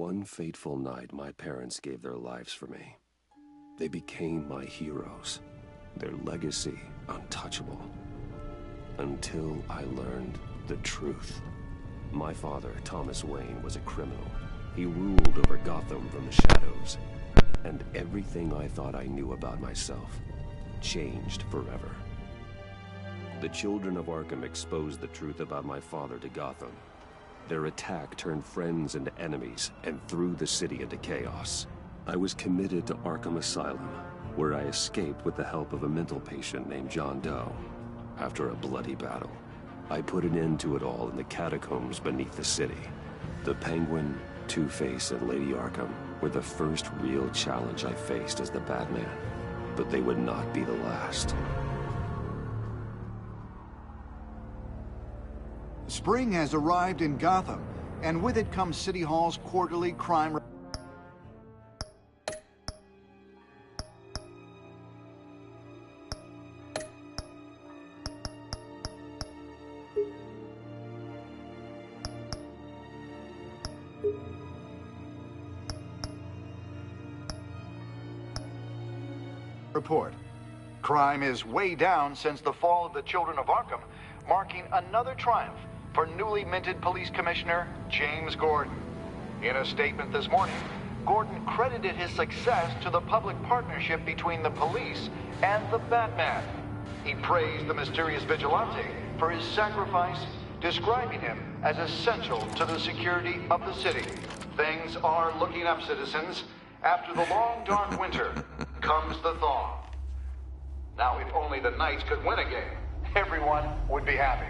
One fateful night, my parents gave their lives for me. They became my heroes, their legacy untouchable. Until I learned the truth. My father, Thomas Wayne, was a criminal. He ruled over Gotham from the shadows. And everything I thought I knew about myself changed forever. The children of Arkham exposed the truth about my father to Gotham. Their attack turned friends into enemies and threw the city into chaos. I was committed to Arkham Asylum, where I escaped with the help of a mental patient named John Doe. After a bloody battle, I put an end to it all in the catacombs beneath the city. The Penguin, Two-Face, and Lady Arkham were the first real challenge I faced as the Batman, but they would not be the last. Spring has arrived in Gotham, and with it comes City Hall's quarterly crime report. Crime is way down since the fall of the Children of Arkham, marking another triumph for newly minted Police Commissioner James Gordon. In a statement this morning, Gordon credited his success to the public partnership between the police and the Batman. He praised the mysterious vigilante for his sacrifice, describing him as essential to the security of the city. Things are looking up, citizens. After the long, dark winter comes the thaw. Now, if only the Knights could win a game, everyone would be happy.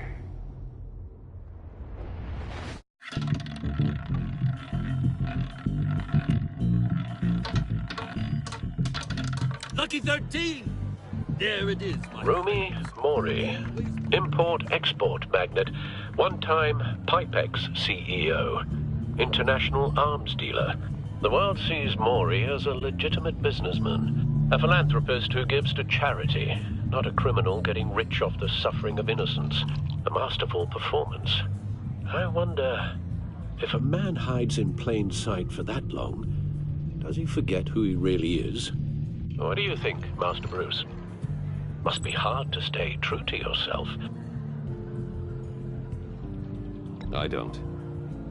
Lucky 13! There it is, my Rumi Mori, import-export magnate, one-time Pipex CEO, international arms dealer. The world sees Mori as a legitimate businessman, a philanthropist who gives to charity, not a criminal getting rich off the suffering of innocence. A masterful performance. I wonder, if a man hides in plain sight for that long, does he forget who he really is? What do you think, Master Bruce? Must be hard to stay true to yourself. I don't.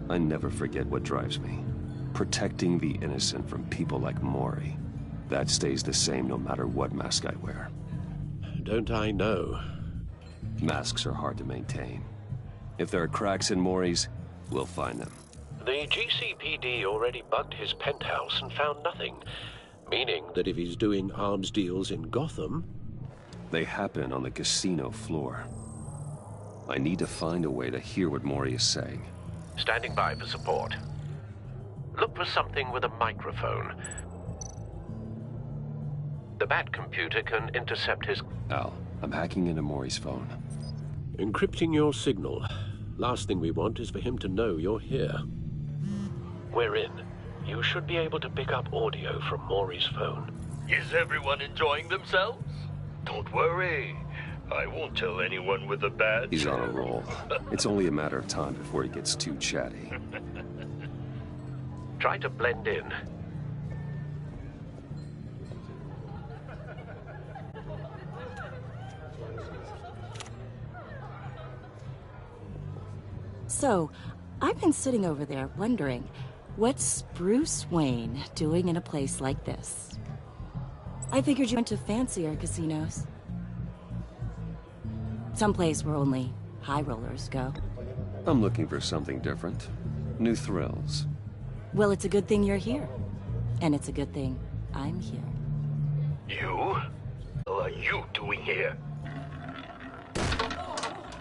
I never forget what drives me. Protecting the innocent from people like Mori. That stays the same no matter what mask I wear. Don't I know? Masks are hard to maintain. If there are cracks in Mori's, we'll find them. The GCPD already bugged his penthouse and found nothing. Meaning that if he's doing arms deals in Gotham... They happen on the casino floor. I need to find a way to hear what Mori is saying. Standing by for support. Look for something with a microphone. The Bat computer can intercept his... Al, I'm hacking into Mori's phone. Encrypting your signal. Last thing we want is for him to know you're here. We're in. You should be able to pick up audio from Mori's phone. Is everyone enjoying themselves? Don't worry. I won't tell anyone with a badge. He's on a roll. It's only a matter of time before he gets too chatty. Try to blend in. So, I've been sitting over there wondering, what's Bruce Wayne doing in a place like this? I figured you went to fancier casinos. Someplace where only high rollers go. I'm looking for something different. New thrills. Well, it's a good thing you're here. And it's a good thing I'm here. You? What are you doing here?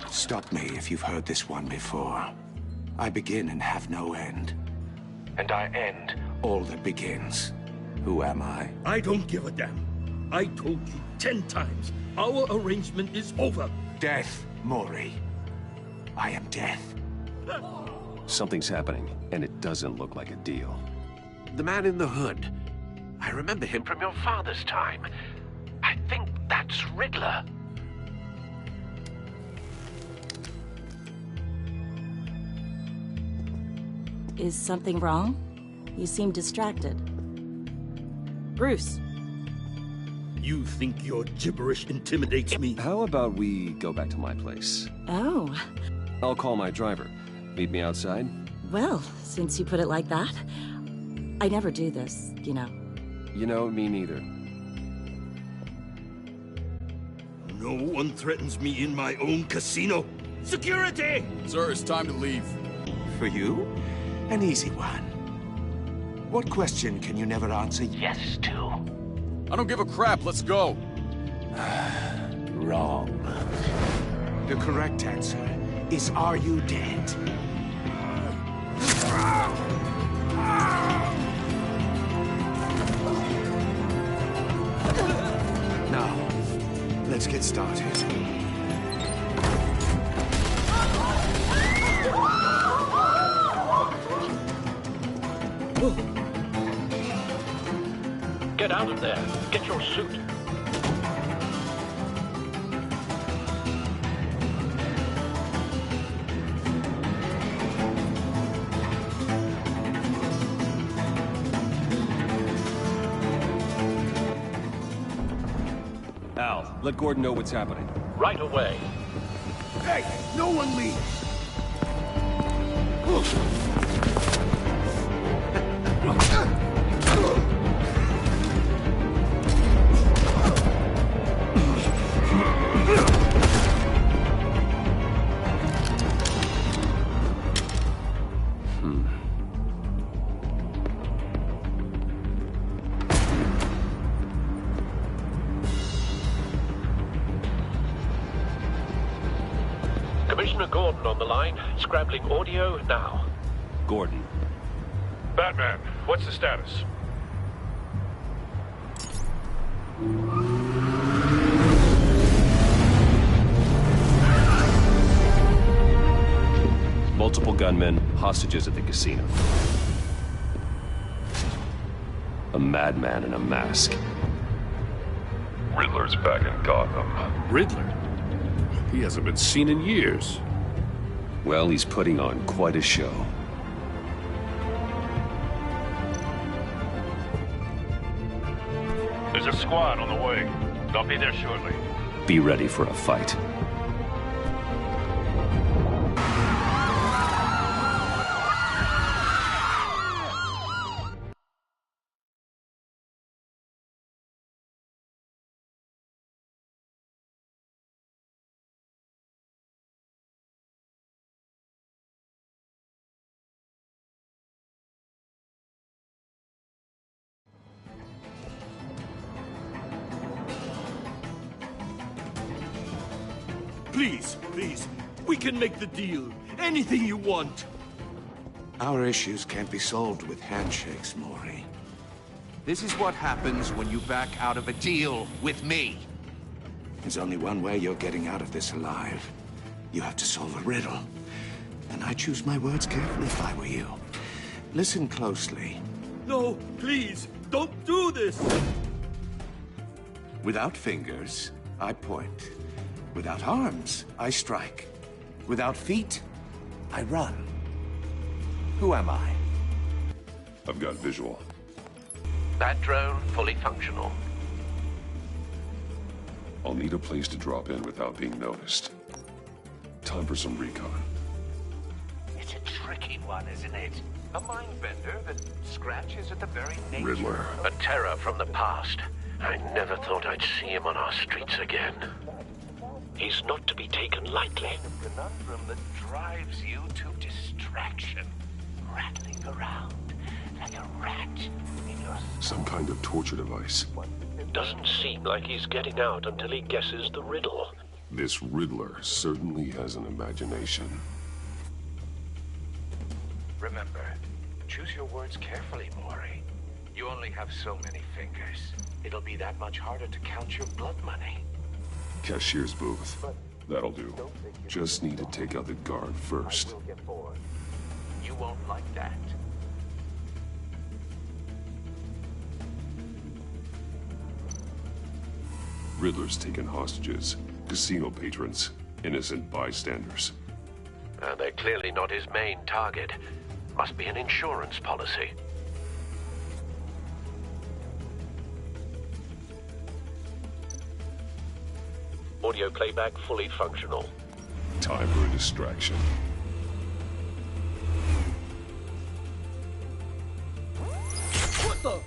Stop me if you've heard this one before. I begin and have no end. And I end all that begins. Who am I? I don't give a damn. I told you 10 times. Our arrangement is over. Death, Mori. I am death. Something's happening, and it doesn't look like a deal. The man in the hood. I remember him from your father's time. I think that's Riddler. Is something wrong? You seem distracted. Bruce. You think your gibberish intimidates me? How about we go back to my place? Oh. I'll call my driver. Meet me outside? Well, since you put it like that, I never do this, you know. You know, me neither. No one threatens me in my own casino. Security! Sir, it's time to leave. For you? An easy one. What question can you never answer yes to? I don't give a crap, let's go. Wrong. The correct answer is, are you dead? Now, let's get started. Get out of there. Get your suit. Al, let Gordon know what's happening. Right away. Hey, no one leave! Commissioner Gordon on the line. Scrambling audio now. Gordon. Batman, what's the status? Multiple gunmen, hostages at the casino. A madman in a mask. Riddler's back in Gotham. Riddler? He hasn't been seen in years. Well, he's putting on quite a show. There's a squad on the way. They'll be there shortly. Be ready for a fight. Please, please, we can make the deal. Anything you want. Our issues can't be solved with handshakes, Maury. This is what happens when you back out of a deal with me. There's only one way you're getting out of this alive. You have to solve a riddle. And I choose my words carefully if I were you. Listen closely. No, please, don't do this. Without fingers, I point. Without arms, I strike. Without feet, I run. Who am I? I've got visual. That drone fully functional. I'll need a place to drop in without being noticed. Time for some recon. It's a tricky one, isn't it? A mind bender that scratches at the very nature. Riddler. A terror from the past. I never thought I'd see him on our streets again. He's not to be taken lightly. The conundrum that drives you to distraction. Rattling around like a rat in your... Some kind of torture device. Doesn't seem like he's getting out until he guesses the riddle. This Riddler certainly has an imagination. Remember, choose your words carefully, Maury. You only have so many fingers. It'll be that much harder to count your blood money. Cashier's booth. That'll do. Just need to take out the guard first. You won't like that. Riddler's taken hostages. Casino patrons. Innocent bystanders. They're clearly not his main target. Must be an insurance policy. Audio playback fully functional. Time for a distraction. What the?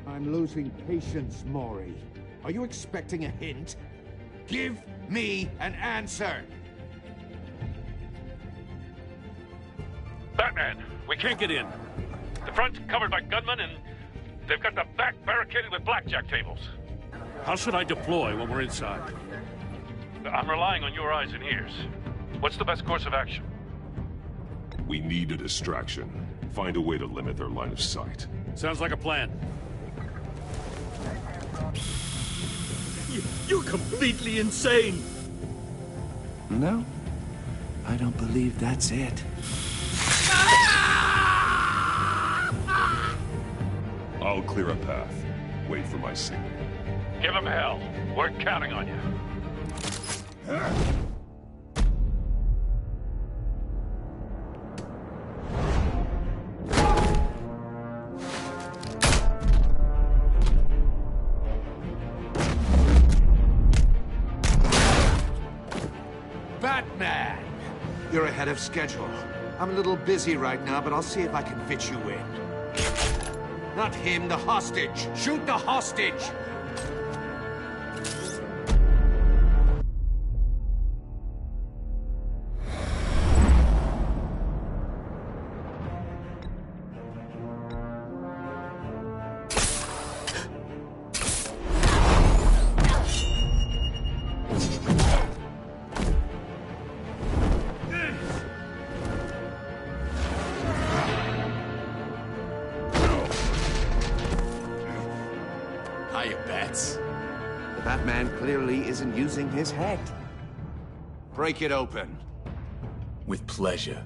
I'm losing patience, Maury. Are you expecting a hint? Give me an answer! Batman, we can't get in. The front's covered by gunmen, and they've got the back barricaded with blackjack tables. How should I deploy when we're inside? I'm relying on your eyes and ears. What's the best course of action? We need a distraction. Find a way to limit their line of sight. Sounds like a plan. You're completely insane! No, I don't believe that's it. I'll clear a path. Wait for my signal. Give them hell. We're counting on you. Batman! You're ahead of schedule. I'm a little busy right now, but I'll see if I can fit you in. Not him, the hostage! Shoot the hostage! Hiya, Bats. The Batman clearly isn't using his head. Break it open. With pleasure.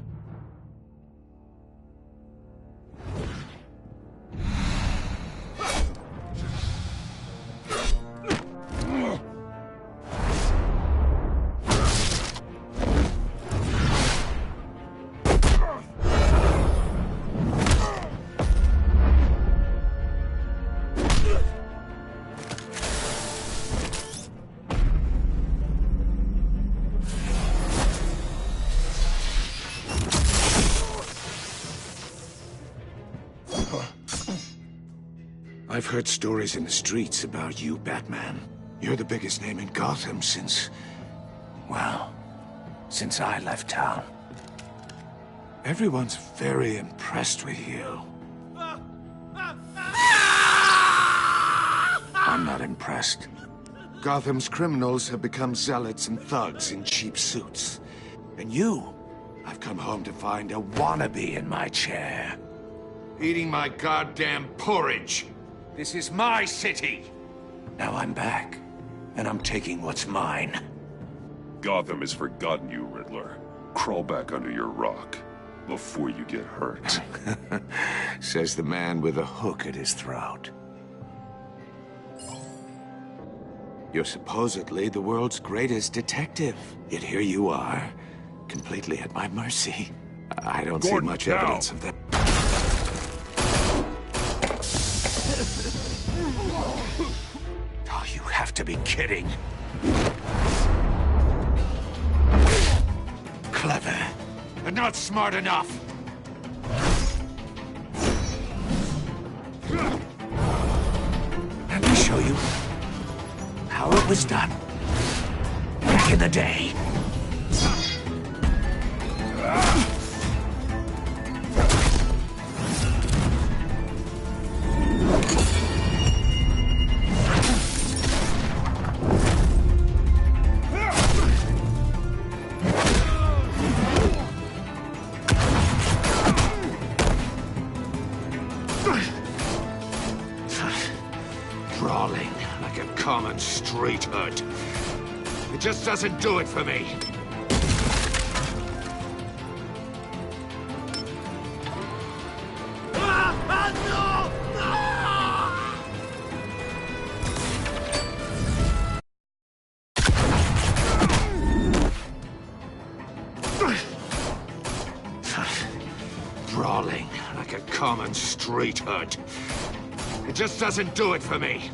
I've heard stories in the streets about you, Batman. You're the biggest name in Gotham since... well, since I left town. Everyone's very impressed with you. I'm not impressed. Gotham's criminals have become zealots and thugs in cheap suits. And you, I've come home to find a wannabe in my chair. Eating my goddamn porridge. This is my city. Now I'm back, and I'm taking what's mine. Gotham has forgotten you, Riddler. Crawl back under your rock before you get hurt. Says the man with a hook at his throat. You're supposedly the world's greatest detective. Yet here you are, completely at my mercy. I don't see much evidence of that. Oh, you have to be kidding. Clever, but not smart enough. Let me show you how it was done back in the day. Brawling like a common street hood. It just doesn't do it for me. street hood. It just doesn't do it for me.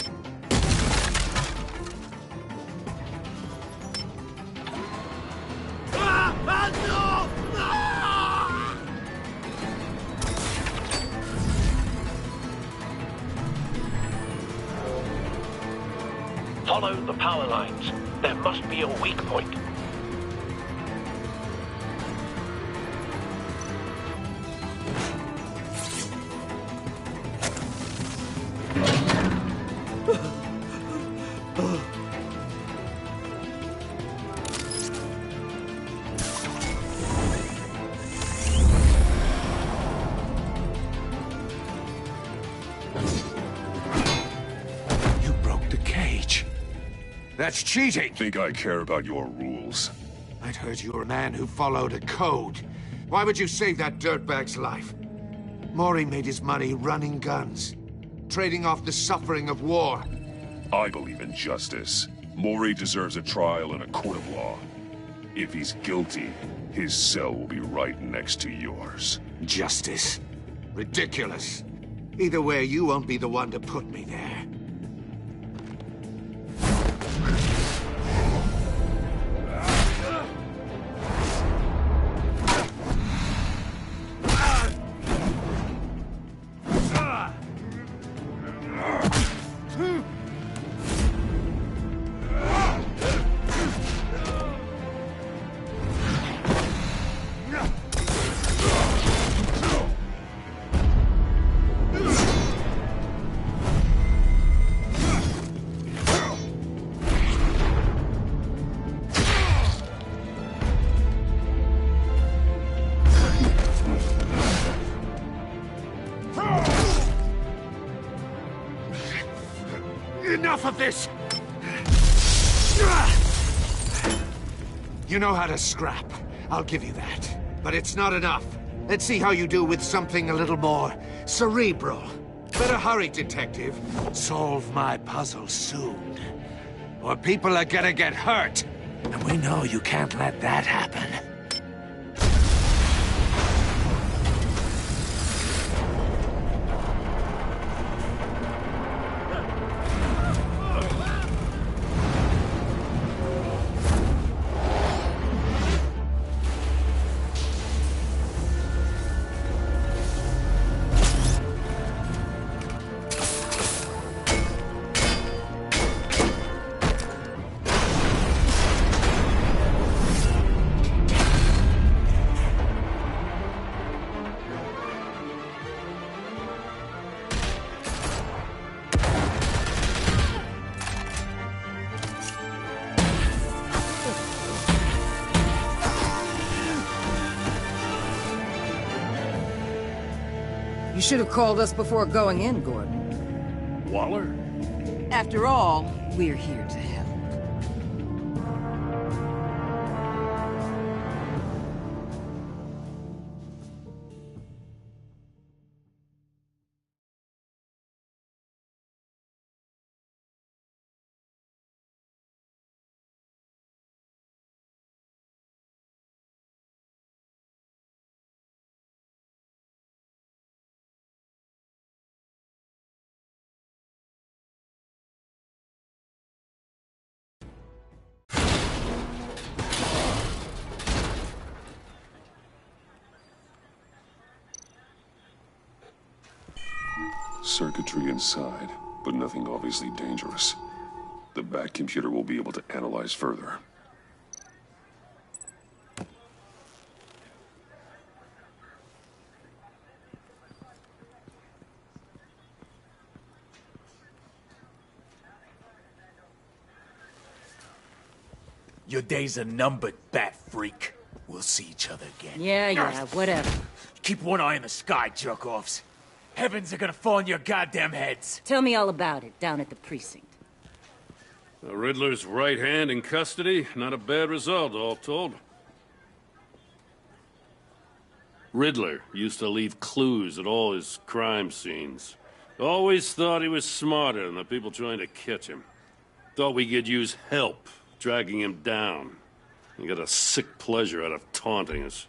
Follow the power lines. There must be a weak point. That's cheating! Think I care about your rules? I'd heard you were a man who followed a code. Why would you save that dirtbag's life? Maury made his money running guns, trading off the suffering of war. I believe in justice. Maury deserves a trial in a court of law. If he's guilty, his cell will be right next to yours. Justice? Ridiculous. Either way, you won't be the one to put me there. Enough of this! You know how to scrap. I'll give you that. But it's not enough. Let's see how you do with something a little more cerebral. Better hurry, detective. Solve my puzzle soon. Or people are gonna get hurt. And we know you can't let that happen. You should have called us before going in, Gordon. Waller? After all, we're here to help. Circuitry inside, but nothing obviously dangerous. The back computer will be able to analyze further. Your days are numbered, bat freak. We'll see each other again. Yeah, whatever. Keep one eye in the sky, jerk-offs. Heavens are gonna fall on your goddamn heads. Tell me all about it down at the precinct. The Riddler's right hand in custody. Not a bad result, all told. Riddler used to leave clues at all his crime scenes. Always thought he was smarter than the people trying to catch him. Thought we could use help dragging him down. He got a sick pleasure out of taunting us.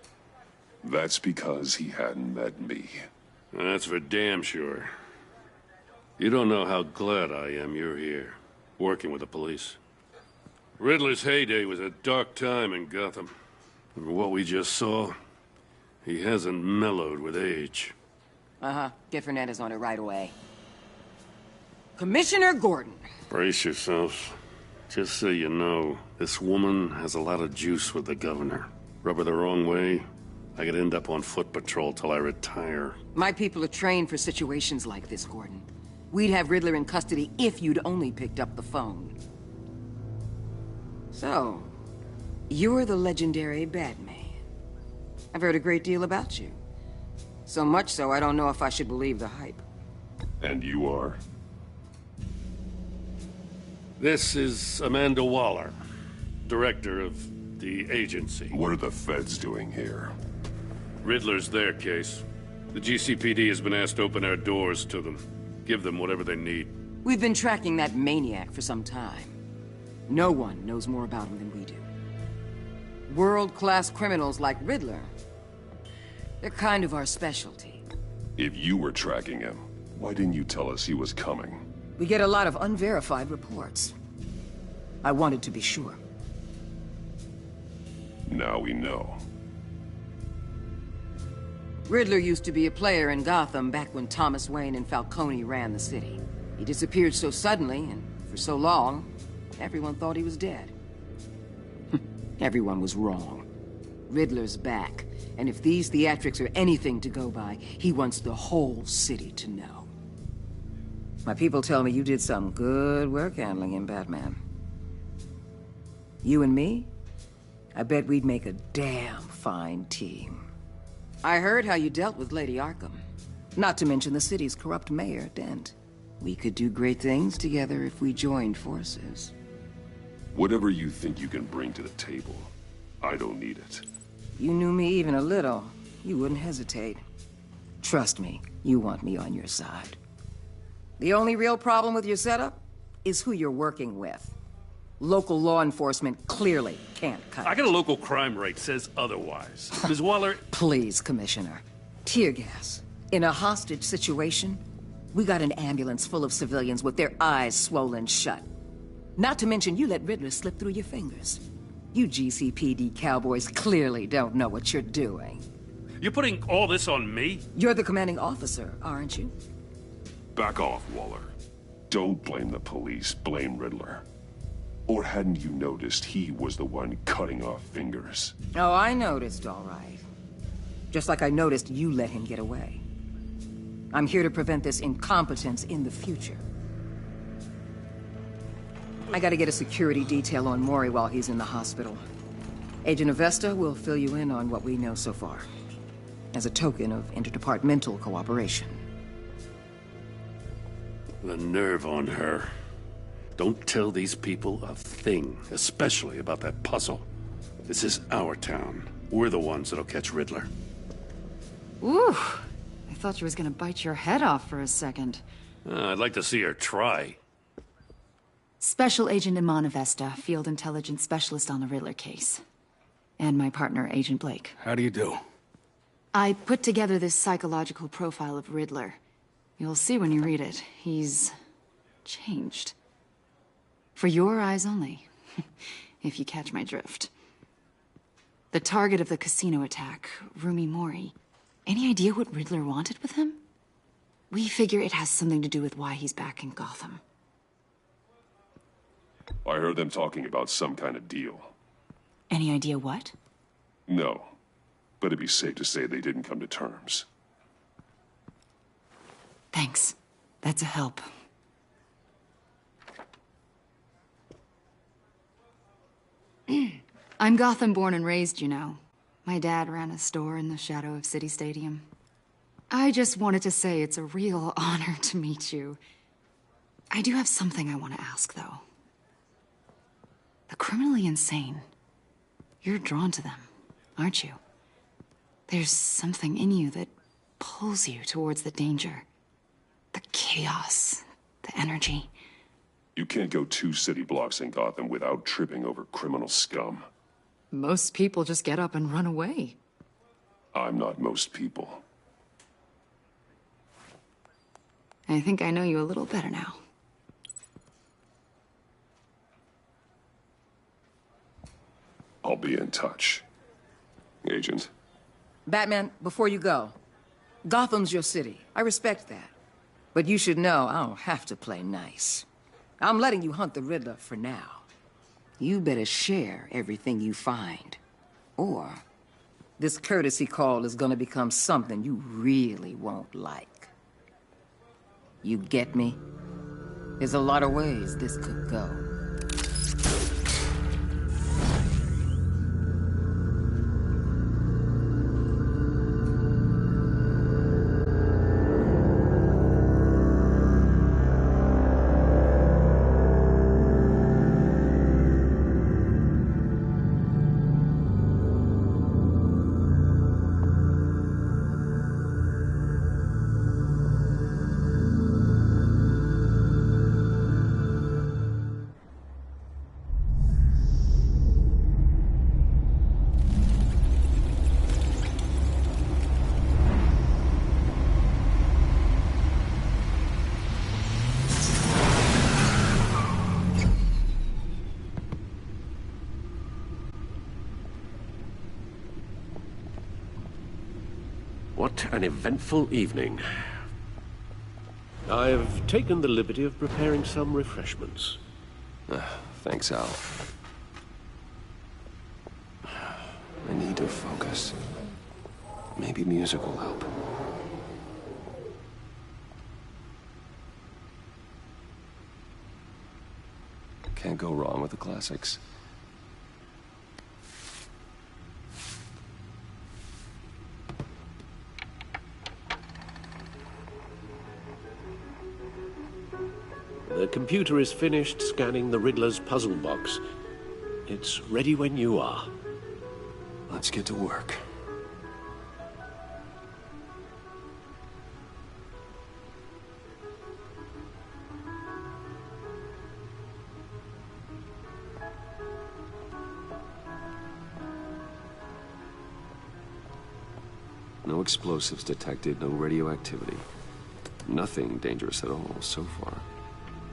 That's because he hadn't met me. That's for damn sure. You don't know how glad I am you're here, working with the police. Riddler's heyday was a dark time in Gotham. And for what we just saw, he hasn't mellowed with age. Uh-huh. Get Fernandez on it right away. Commissioner Gordon. Brace yourselves. Just so you know, this woman has a lot of juice with the governor. Rub her the wrong way, I could end up on foot patrol till I retire. My people are trained for situations like this, Gordon. We'd have Riddler in custody if you'd only picked up the phone. So, you're the legendary Batman. I've heard a great deal about you. So much so, I don't know if I should believe the hype. And you are? This is Amanda Waller, director of the agency. What are the feds doing here? Riddler's their case. The GCPD has been asked to open our doors to them. Give them whatever they need. We've been tracking that maniac for some time. No one knows more about him than we do. World-class criminals like Riddler. They're kind of our specialty. If you were tracking him, why didn't you tell us he was coming? We get a lot of unverified reports. I wanted to be sure. Now we know. Riddler used to be a player in Gotham back when Thomas Wayne and Falcone ran the city. He disappeared so suddenly, and for so long, everyone thought he was dead. Everyone was wrong. Riddler's back, and if these theatrics are anything to go by, he wants the whole city to know. My people tell me you did some good work handling him, Batman. You and me? I bet we'd make a damn fine team. I heard how you dealt with Lady Arkham. Not to mention the city's corrupt mayor, Dent. We could do great things together if we joined forces. Whatever you think you can bring to the table, I don't need it. You knew me even a little, you wouldn't hesitate. Trust me, you want me on your side. The only real problem with your setup is who you're working with. Local law enforcement clearly can't cut I got a local crime rate says otherwise. Ms. Waller... Please, Commissioner. Tear gas. In a hostage situation, we got an ambulance full of civilians with their eyes swollen shut. Not to mention you let Riddler slip through your fingers. You GCPD cowboys clearly don't know what you're doing. You're putting all this on me? You're the commanding officer, aren't you? Back off, Waller. Don't blame the police, blame Riddler. Or hadn't you noticed he was the one cutting off fingers? Oh, I noticed, all right. Just like I noticed you let him get away. I'm here to prevent this incompetence in the future. I gotta get a security detail on Mori while he's in the hospital. Agent Avesta will fill you in on what we know so far, as a token of interdepartmental cooperation. The nerve on her. Don't tell these people a thing, especially about that puzzle. This is our town. We're the ones that'll catch Riddler. Ooh, I thought she was gonna bite your head off for a second. I'd like to see her try. Special Agent Iman Avesta, Field Intelligence Specialist on the Riddler case. And my partner, Agent Blake. How do you do? I put together this psychological profile of Riddler. You'll see when you read it. He's changed. For your eyes only, if you catch my drift. The target of the casino attack, Rumi Mori. Any idea what Riddler wanted with him? We figure it has something to do with why he's back in Gotham. I heard them talking about some kind of deal. Any idea what? No, but it'd be safe to say they didn't come to terms. Thanks. That's a help. I'm Gotham born and raised, you know. My dad ran a store in the shadow of City Stadium. I just wanted to say it's a real honor to meet you. I do have something I want to ask, though. The criminally insane. You're drawn to them, aren't you? There's something in you that pulls you towards the danger. The chaos, the energy. You can't go 2 city blocks in Gotham without tripping over criminal scum. Most people just get up and run away. I'm not most people. I think I know you a little better now. I'll be in touch, Agent. Batman, before you go, Gotham's your city. I respect that. But you should know I don't have to play nice. I'm letting you hunt the Riddler for now. You better share everything you find. Or this courtesy call is gonna become something you really won't like. You get me? There's a lot of ways this could go. What an eventful evening. I've taken the liberty of preparing some refreshments. Thanks, Al. I need to focus. Maybe music will help. Can't go wrong with the classics. The computer is finished scanning the Riddler's puzzle box. It's ready when you are. Let's get to work. No explosives detected, no radioactivity. Nothing dangerous at all so far.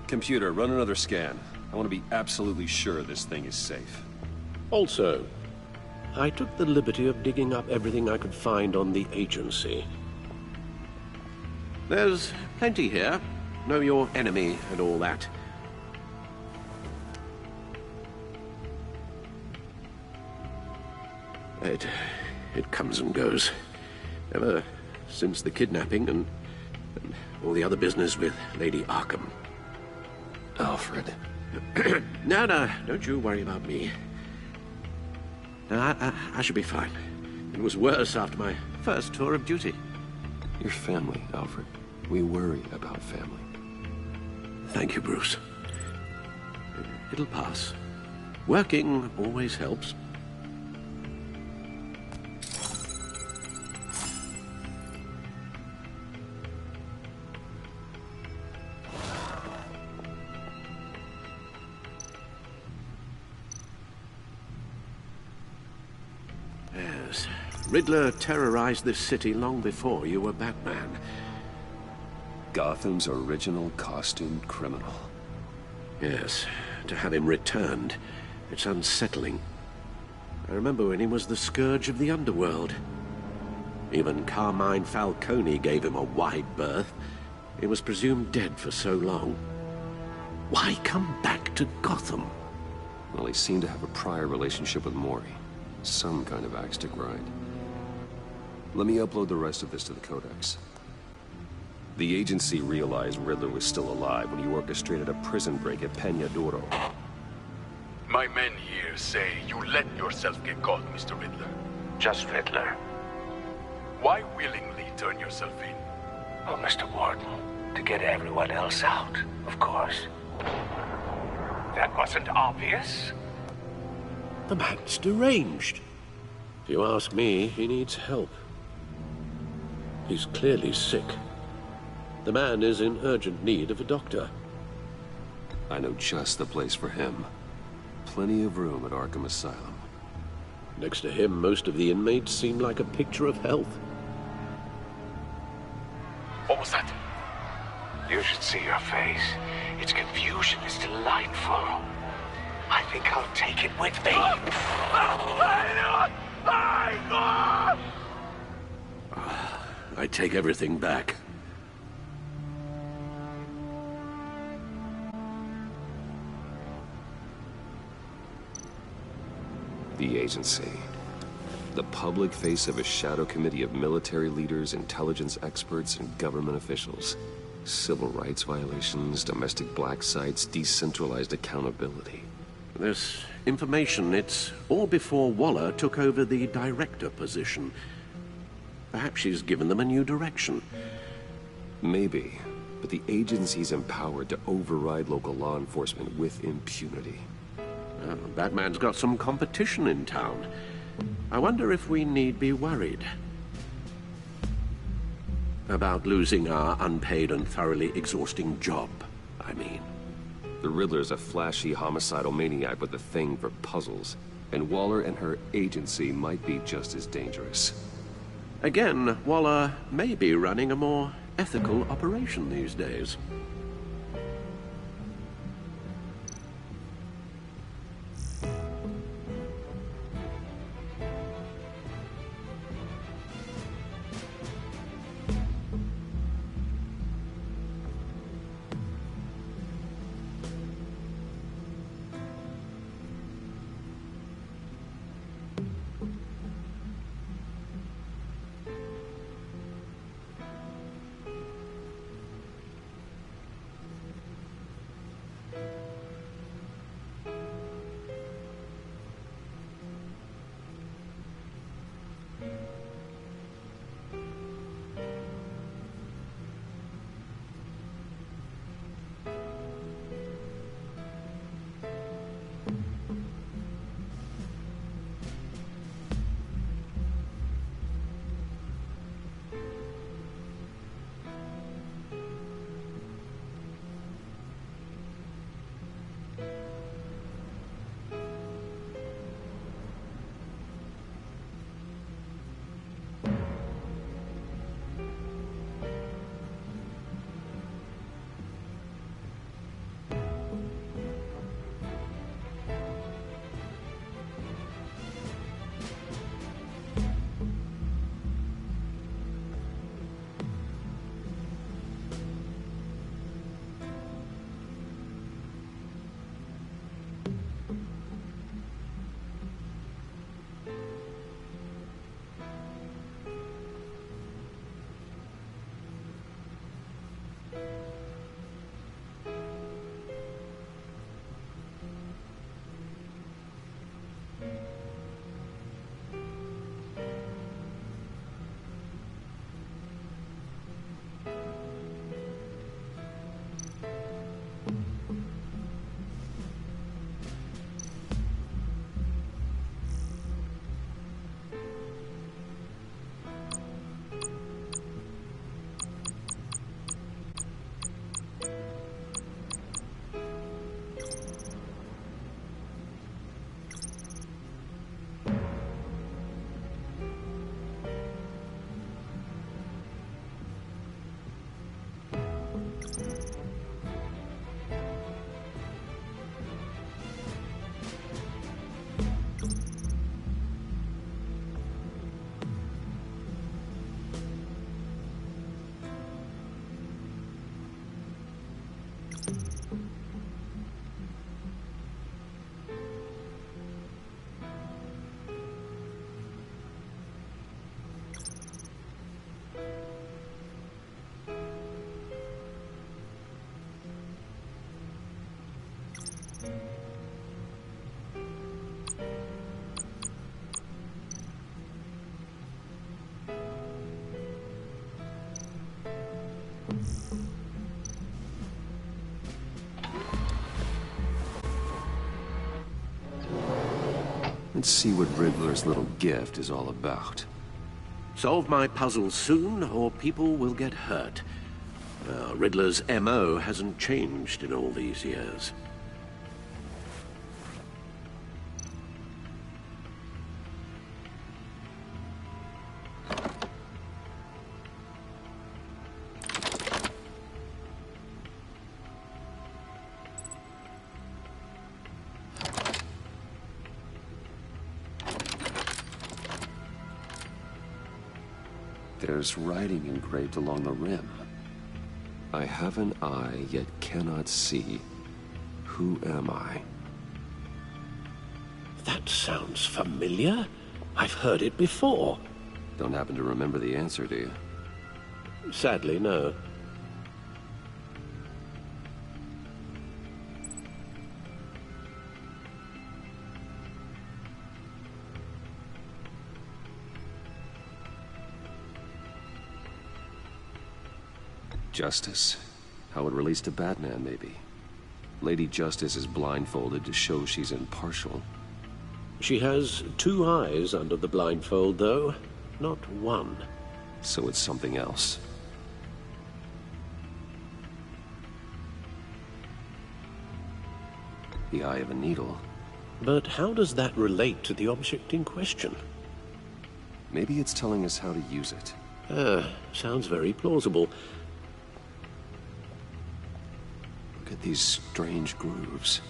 Computer, run another scan. I want to be absolutely sure this thing is safe. Also, I took the liberty of digging up everything I could find on the agency. There's plenty here. Know your enemy and all that. It comes and goes. Ever since the kidnapping and all the other business with Lady Arkham. Alfred. No, don't you worry about me. No, I should be fine. It was worse after my first tour of duty. Your family, Alfred. We worry about family. Thank you, Bruce. It'll pass. Working always helps. Riddler terrorized this city long before you were Batman. Gotham's original costumed criminal. Yes, to have him returned, it's unsettling. I remember when he was the scourge of the underworld. Even Carmine Falcone gave him a wide berth. He was presumed dead for so long. Why come back to Gotham? Well, he seemed to have a prior relationship with Mori. Some kind of axe to grind. Let me upload the rest of this to the Codex. The agency realized Riddler was still alive when he orchestrated a prison break at Peña Duro. My men here say you let yourself get caught, Mr. Riddler. Just Riddler. Why willingly turn yourself in? Oh, Mr. Warden, to get everyone else out, of course. That wasn't obvious. The man's deranged. If you ask me, he needs help. He's clearly sick. The man is in urgent need of a doctor. I know just the place for him. Plenty of room at Arkham Asylum. Next to him, most of the inmates seem like a picture of health. What was that? You should see your face. Its confusion is delightful. I think I'll take it with me. I take everything back. The agency. The public face of a shadow committee of military leaders, intelligence experts, and government officials. Civil rights violations, domestic black sites, decentralized accountability. This information, it's all before Waller took over the director position. Perhaps she's given them a new direction. Maybe, but the agency's empowered to override local law enforcement with impunity. Batman's got some competition in town. I wonder if we need be worried about losing our unpaid and thoroughly exhausting job, I mean. The Riddler's a flashy homicidal maniac with a thing for puzzles, and Waller and her agency might be just as dangerous. Again, Waller may be running a more ethical operation these days. Let's see what Riddler's little gift is all about. Solve my puzzle soon, or people will get hurt. Riddler's M.O. hasn't changed in all these years. There's writing engraved along the rim. I have an eye, yet cannot see. Who am I? That sounds familiar. I've heard it before. Don't happen to remember the answer, do you? Sadly, no. Justice? How it relates to Batman, maybe. Lady Justice is blindfolded to show she's impartial. She has 2 eyes under the blindfold, though. Not 1. So it's something else. The eye of a needle. But how does that relate to the object in question? Maybe it's telling us how to use it. Sounds very plausible. Look at these strange grooves.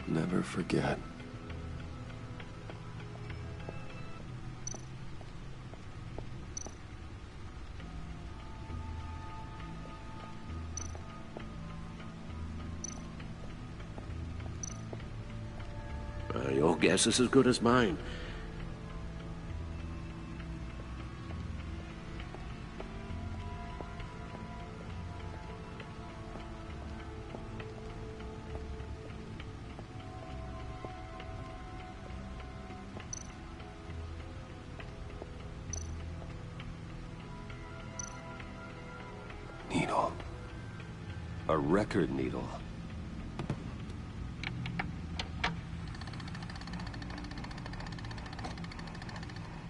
Never forget. Your guess is as good as mine. Needle. A record needle.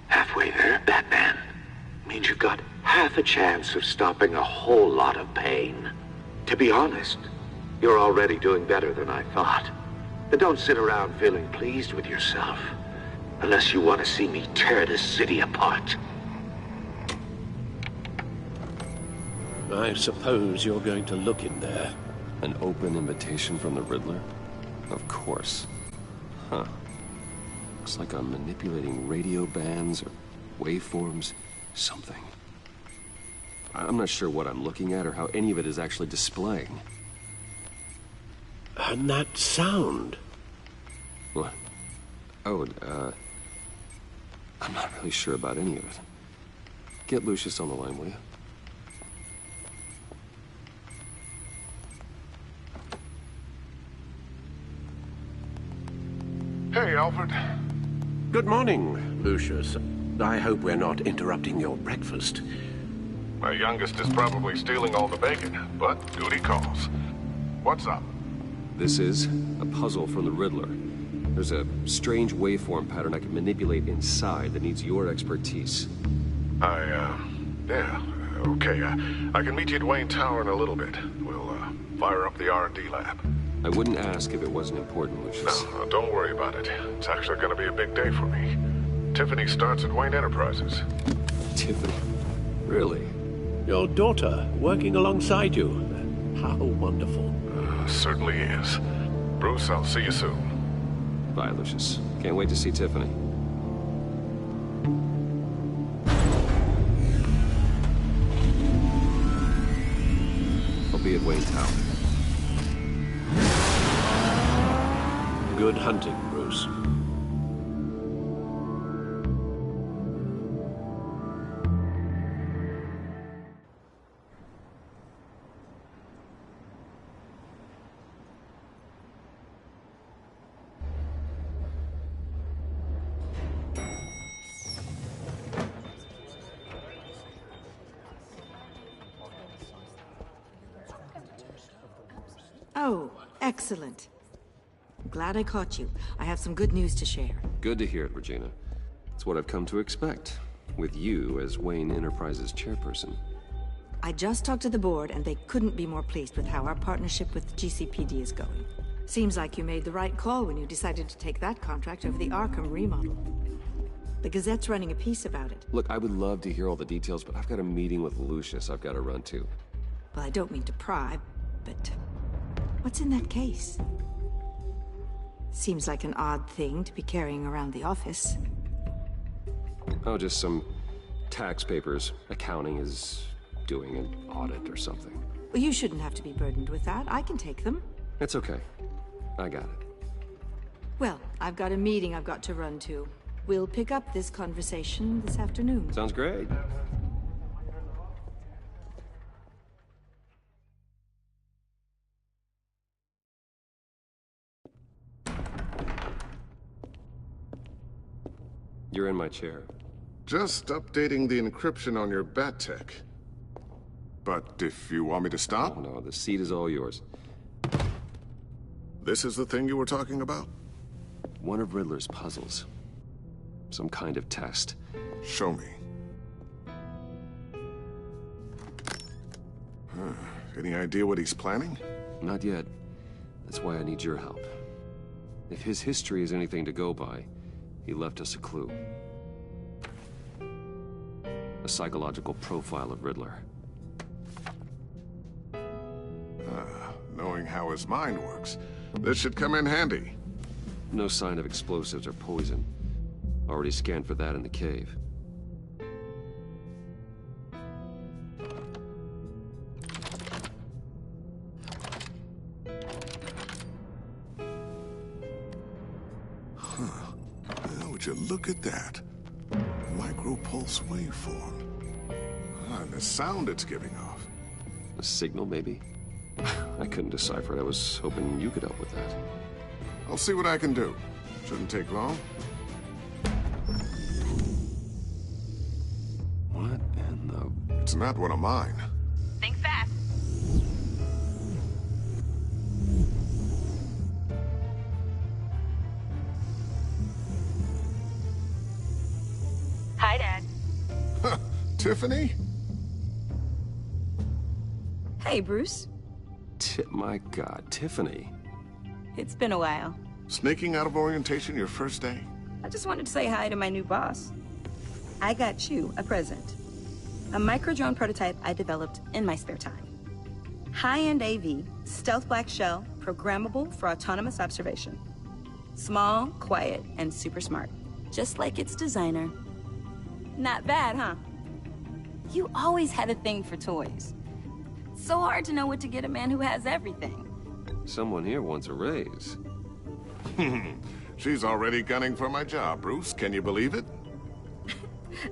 Halfway there, Batman. Means you've got half a chance of stopping a whole lot of pain. To be honest, you're already doing better than I thought. But don't sit around feeling pleased with yourself. Unless you want to see me tear this city apart. I suppose you're going to look in there. An open invitation from the Riddler? Of course. Huh. Looks like I'm manipulating radio bands or waveforms. Something. I'm not sure what I'm looking at or how any of it is actually displaying. And that sound? What? Oh, I'm not really sure about any of it. Get Lucius on the line, will you? Hey, Alfred. Good morning, Lucius. I hope we're not interrupting your breakfast. My youngest is probably stealing all the bacon, but duty calls. What's up? This is a puzzle from the Riddler. There's a strange waveform pattern I can manipulate inside that needs your expertise. Yeah, okay. I can meet you at Wayne Tower in a little bit. We'll, fire up the R&D lab. I wouldn't ask if it wasn't important, Lucius. No, don't worry about it. It's actually gonna be a big day for me. Tiffany starts at Wayne Enterprises. Tiffany? Really? Your daughter, working alongside you. How wonderful. Certainly is. Bruce, I'll see you soon. Bye, Lucius. Can't wait to see Tiffany. I'll be at Wayne Tower. Good hunting, Bruce. Oh, excellent. Glad I caught you. I have some good news to share. Good to hear it, Regina. It's what I've come to expect, with you as Wayne Enterprises chairperson. I just talked to the board, and they couldn't be more pleased with how our partnership with GCPD is going. Seems like you made the right call when you decided to take that contract over the Arkham remodel. The Gazette's running a piece about it. Look, I would love to hear all the details, but I've got a meeting with Lucius I've got to run to. Well, I don't mean to pry, but what's in that case? Seems like an odd thing to be carrying around the office. Oh, just some tax papers. Accounting is doing an audit or something. Well, you shouldn't have to be burdened with that. I can take them. It's okay. I got it. Well, I've got a meeting I've got to run to. We'll pick up this conversation this afternoon. Sounds great. You're in my chair. Just updating the encryption on your bat tech. But if you want me to stop? Oh, no, the seat is all yours. This is the thing you were talking about? One of Riddler's puzzles. Some kind of test. Show me. Any idea what he's planning? Not yet. That's why I need your help. If his history is anything to go by, he left us a clue. A psychological profile of Riddler. Knowing how his mind works, this should come in handy. No sign of explosives or poison. Already scanned for that in the cave. Now, would you look at that? Micropulse waveform. And the sound it's giving off. A signal, maybe? I couldn't decipher it. I was hoping you could help with that. I'll see what I can do. Shouldn't take long. What in the... It's not one of mine. Think fast. Hi, Dad. Tiffany? Hey, Bruce. My God, Tiffany. It's been a while. Sneaking out of orientation your first day? I just wanted to say hi to my new boss. I got you a present. A micro-drone prototype I developed in my spare time. High-end AV, stealth black shell, programmable for autonomous observation. Small, quiet, and super smart. Just like its designer. Not bad, huh? You always had a thing for toys. So hard to know what to get a man who has everything. Someone here wants a raise. She's already gunning for my job, Bruce. Can you believe it?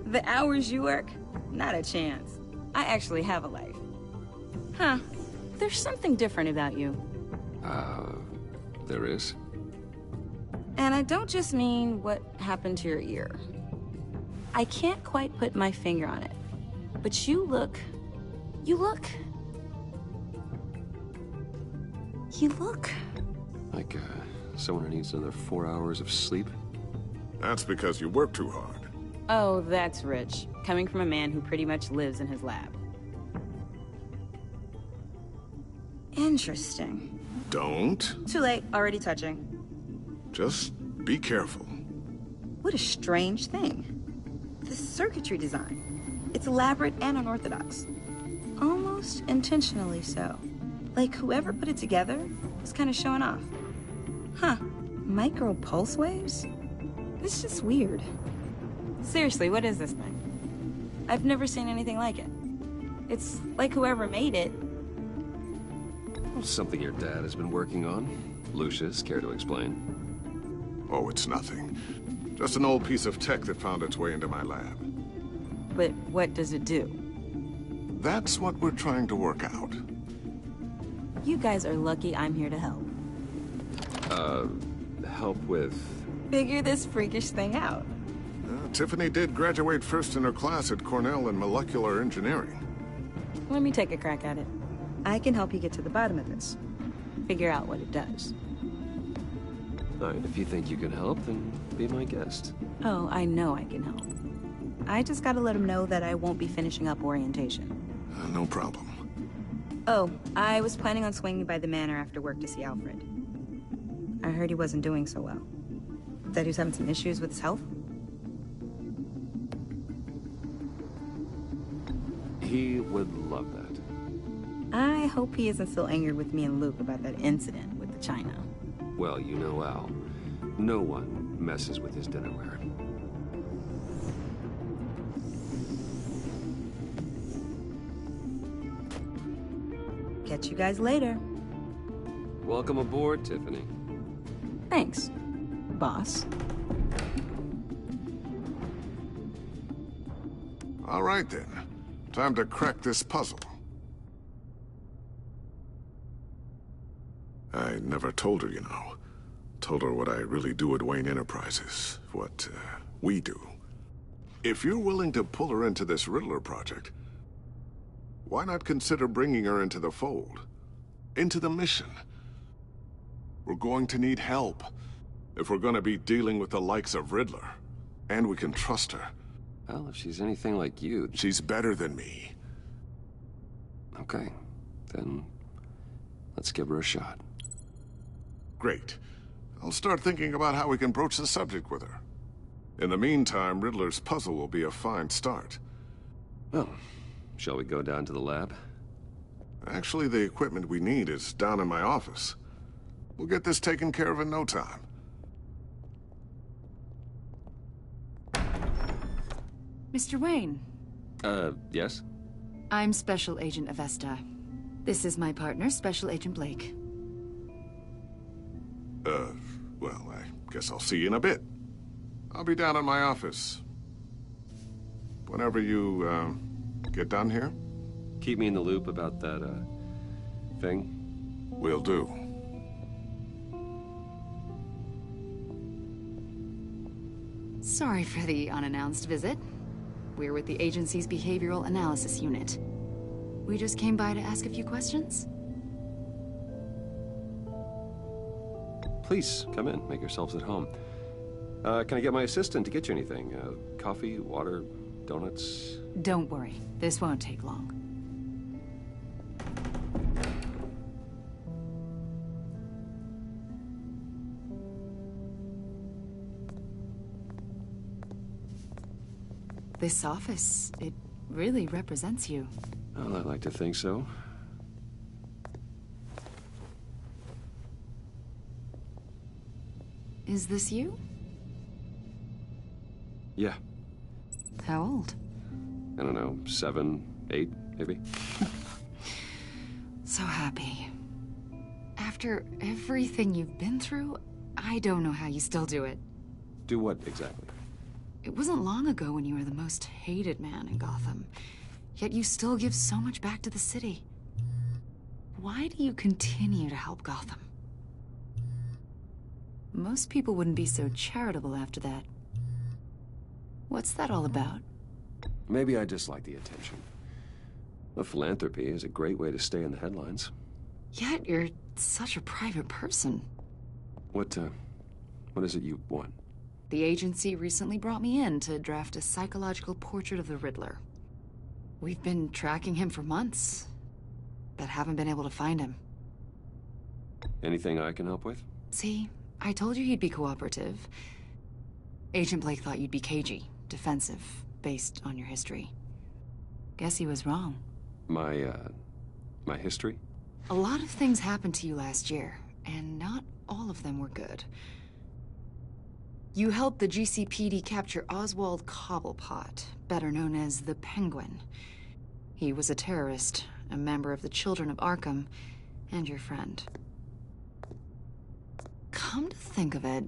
The hours you work? Not a chance. I actually have a life. Huh. There's something different about you. There is? And I don't just mean what happened to your ear. I can't quite put my finger on it. But you look... Like, someone who needs another 4 hours of sleep? That's because you work too hard. Oh, that's rich. Coming from a man who pretty much lives in his lab. Interesting. Don't. Too late. Already touching. Just be careful. What a strange thing. The circuitry design. It's elaborate and unorthodox. Almost intentionally so. Like whoever put it together was kind of showing off. Huh. Micro pulse waves? It's just weird. Seriously, what is this thing? I've never seen anything like it. It's like whoever made it. Something your dad has been working on. Lucius, care to explain? Oh, it's nothing. Just an old piece of tech that found its way into my lab. But what does it do? That's what we're trying to work out. You guys are lucky I'm here to help. Help with... Figure this freakish thing out. Tiffany did graduate first in her class at Cornell in molecular engineering. Let me take a crack at it. I can help you get to the bottom of this. Figure out what it does. All right, if you think you can help, then be my guest. Oh, I know I can help. I just gotta let him know that I won't be finishing up orientation. No problem. Oh, I was planning on swinging by the manor after work to see Alfred. I heard he wasn't doing so well. Said he was having some issues with his health. He would love that. I hope he isn't still angry with me and Luke about that incident with the china. Well, you know Al. No one messes with his dinnerware. Catch you guys later. Welcome aboard, Tiffany. Thanks, boss. All right, then. Time to crack this puzzle. I never told her, you know. Told her what I really do at Wayne Enterprises. What, we do. If you're willing to pull her into this Riddler project, why not consider bringing her into the fold? Into the mission? We're going to need help if we're going to be dealing with the likes of Riddler. And we can trust her. Well, if she's anything like you... She's better than me. Okay. Then let's give her a shot. Great. I'll start thinking about how we can broach the subject with her. In the meantime, Riddler's puzzle will be a fine start. Well, shall we go down to the lab? Actually, the equipment we need is down in my office. We'll get this taken care of in no time. Mr. Wayne. Yes? I'm Special Agent Avesta. This is my partner, Special Agent Blake. Well, I guess I'll see you in a bit. I'll be down in my office. Whenever you, get done here? Keep me in the loop about that, thing? Will do. Sorry for the unannounced visit. We're with the agency's Behavioral Analysis Unit. We just came by to ask a few questions. Please, come in. Make yourselves at home. Can I get my assistant to get you anything? Coffee, water, donuts? Don't worry. This won't take long. This office, it really represents you. Well, I'd like to think so. Is this you? Yeah. How old? I don't know, 7, 8, maybe? So happy. After everything you've been through, I don't know how you still do it. Do what, exactly? It wasn't long ago when you were the most hated man in Gotham. Yet you still give so much back to the city. Why do you continue to help Gotham? Most people wouldn't be so charitable after that. What's that all about? Maybe I just like the attention. The philanthropy is a great way to stay in the headlines. Yet you're such a private person. What is it you want? The agency recently brought me in to draft a psychological portrait of the Riddler. We've been tracking him for months, but haven't been able to find him. Anything I can help with? See, I told you he'd be cooperative. Agent Blake thought you'd be cagey, defensive, based on your history. Guess he was wrong. My history? A lot of things happened to you last year, and not all of them were good. You helped the GCPD capture Oswald Cobblepot, better known as the Penguin. He was a terrorist, a member of the Children of Arkham, and your friend. Come to think of it,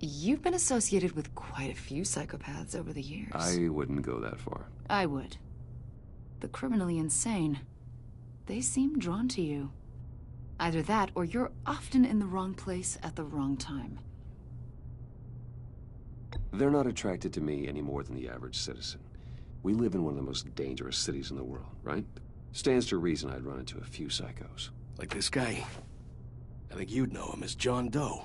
you've been associated with quite a few psychopaths over the years. I wouldn't go that far. I would. The criminally insane. They seem drawn to you. Either that, or you're often in the wrong place at the wrong time. They're not attracted to me any more than the average citizen. We live in one of the most dangerous cities in the world, right? Stands to reason I'd run into a few psychos. Like this guy. I think you'd know him as John Doe.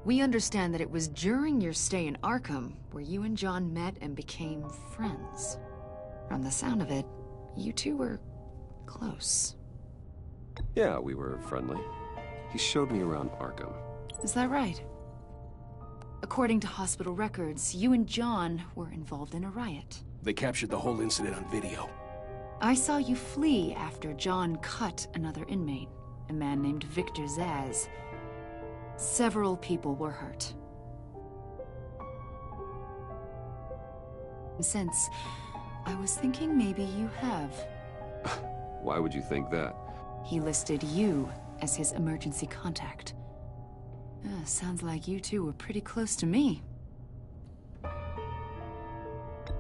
We understand that it was during your stay in Arkham where you and John met and became friends. From the sound of it, You two were close. Yeah, we were friendly. He showed me around Arkham. Is that right? According to hospital records, you and John were involved in a riot. They captured the whole incident on video. I saw you flee after John cut another inmate, a man named Victor Zaz. Several people were hurt. Since, I was thinking maybe you have. Why would you think that? He listed you as his emergency contact. Sounds like you two were pretty close to me.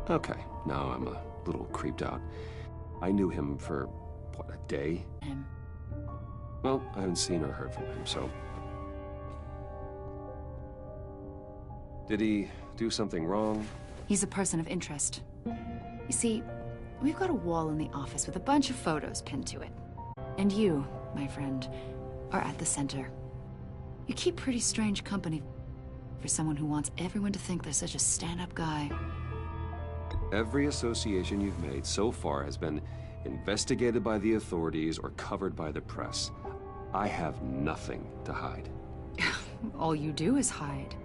Okay, now I'm a little creeped out. I knew him for, what, a day? Well, I haven't seen or heard from him, so... Did he do something wrong? He's a person of interest. You see, we've got a wall in the office with a bunch of photos pinned to it. And you, my friend, are at the center. You keep pretty strange company for someone who wants everyone to think they're such a stand-up guy. Every association you've made so far has been investigated by the authorities or covered by the press. I have nothing to hide. All you do is hide.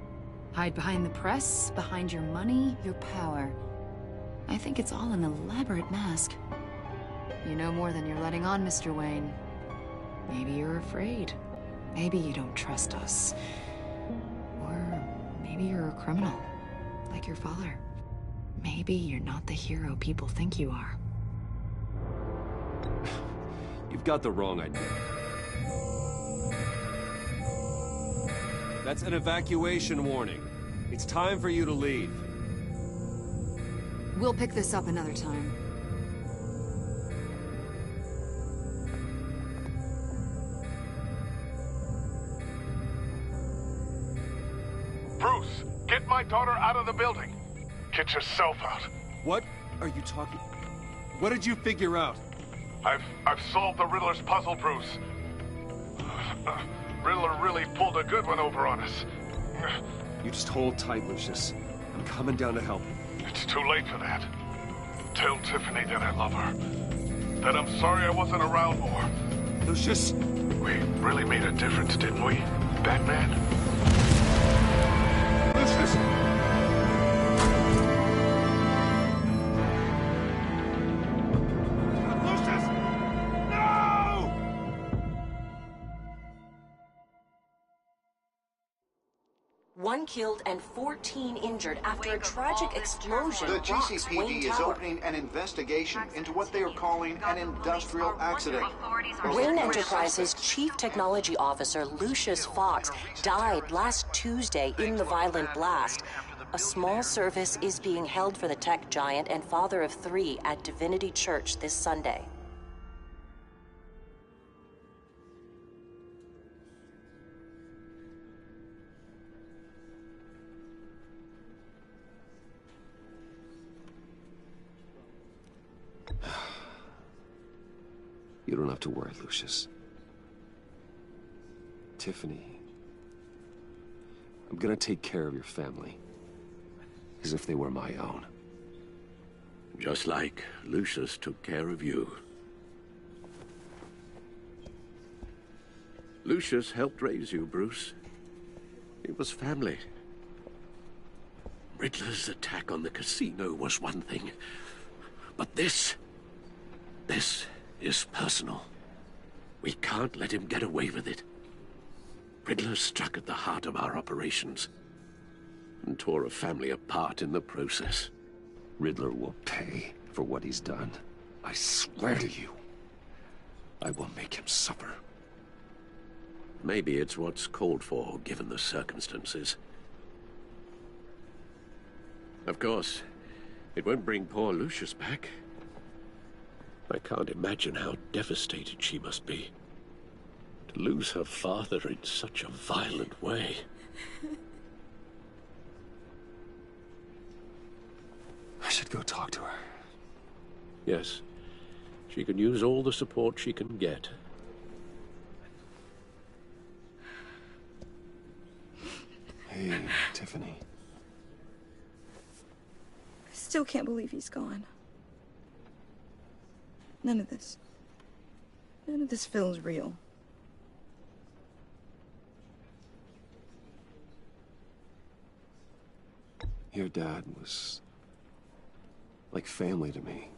Hide behind the press, behind your money, your power. I think it's all an elaborate mask. You know more than you're letting on, Mr. Wayne. Maybe you're afraid. Maybe you don't trust us. Or maybe you're a criminal, like your father. Maybe you're not the hero people think you are. You've got the wrong idea. That's an evacuation warning. It's time for you to leave. We'll pick this up another time. Bruce, get my daughter out of the building. Get yourself out. What are you talking? What did you figure out? I've solved the Riddler's puzzle, Bruce. Riddler really pulled a good one over on us. You just hold tight, Lucius. I'm coming down to help. It's too late for that. Tell Tiffany that I love her. That I'm sorry I wasn't around more. Lucius! We really made a difference, didn't we, Batman? Lucius! One killed and 14 injured after a tragic explosion. The rocks GCPD Wayne is Tower. opening an investigation into what they are calling an industrial accident. Wayne Enterprises' Chief Technology Officer, Lucius Fox, died last Tuesday in the violent blast. A small service is being held for the tech giant and father of 3 at Divinity Church this Sunday. You don't have to worry, Lucius. Tiffany, I'm gonna take care of your family. As if they were my own. Just like Lucius took care of you. Lucius helped raise you, Bruce. It was family. Riddler's attack on the casino was one thing. But this is personal. We can't let him get away with it. Riddler struck at the heart of our operations and tore a family apart in the process. Riddler will pay for what he's done. I swear to you, I will make him suffer. Maybe it's what's called for, given the circumstances. Of course, it won't bring poor Lucius back. I can't imagine how devastated she must be. To lose her father in such a violent way. I should go talk to her. Yes, she can use all the support she can get. Hey, Tiffany. I still can't believe he's gone. None of this. None of this feels real. Your dad was like family to me.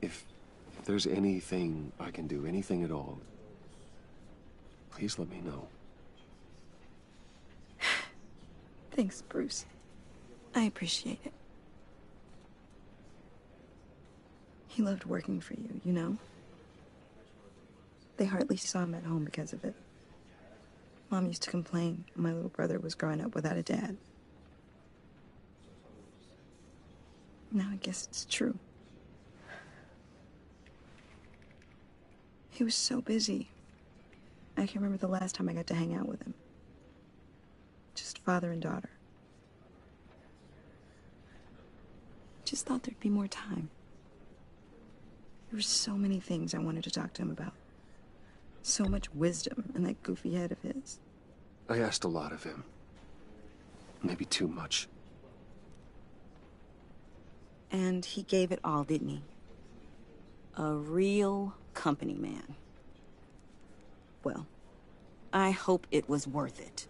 If there's anything I can do, anything at all, please let me know. Thanks, Bruce. I appreciate it. He loved working for you, you know? They hardly saw him at home because of it. Mom used to complain my little brother was growing up without a dad. Now I guess it's true. He was so busy. I can't remember the last time I got to hang out with him. Just father and daughter. Just thought there'd be more time. There were so many things I wanted to talk to him about. So much wisdom in that goofy head of his. I asked a lot of him. Maybe too much. And he gave it all, didn't he? A real company man. Well, I hope it was worth it.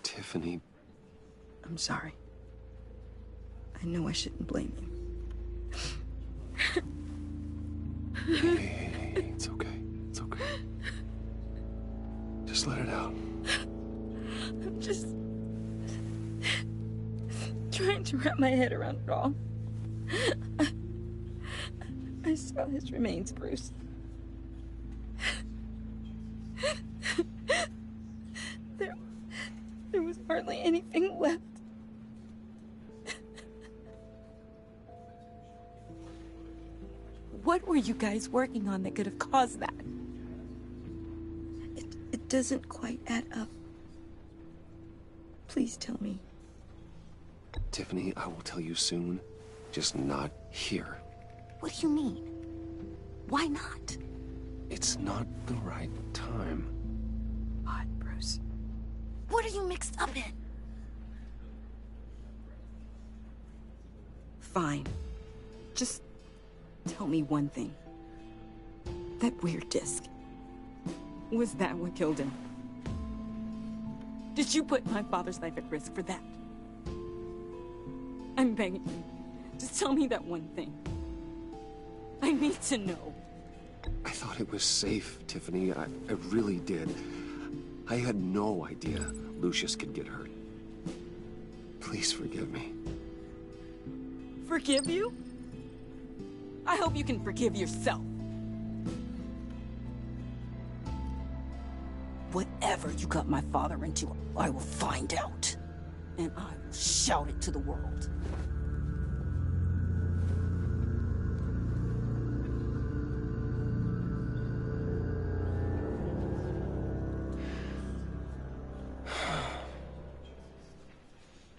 Tiffany. I'm sorry. I know I shouldn't blame you. Hey, it's okay. It's okay. Just let it out. I'm just trying to wrap my head around it all. I saw his remains, Bruce. There was hardly anything left. What were you guys working on that could have caused that? It doesn't quite add up. Please tell me. Tiffany, I will tell you soon. Just not here. What do you mean? Why not? It's not the right time. What, Bruce? What are you mixed up in? Fine. Just tell me one thing. That weird disc. Was that what killed him? Did you put my father's life at risk for that? I'm begging you. Just tell me that one thing. I need to know. I thought it was safe, Tiffany. I really did. I had no idea Lucius could get hurt. Please forgive me. Forgive you? I hope you can forgive yourself. Whatever you got my father into, I will find out. And I will shout it to the world.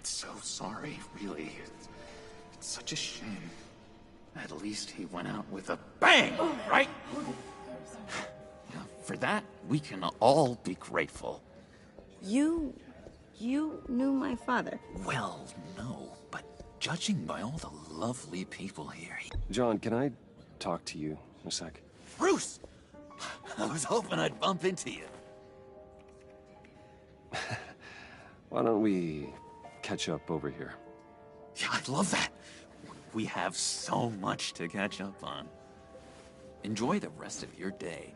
So sorry, really. It's such a shame. At least he went out with a bang, right? Yeah, for that, we can all be grateful. You knew my father? Well, no, but judging by all the lovely people here... John, can I talk to you a sec? Bruce! I was hoping I'd bump into you. Why don't we catch up over here? Yeah, I'd love that. We have so much to catch up on. Enjoy the rest of your day.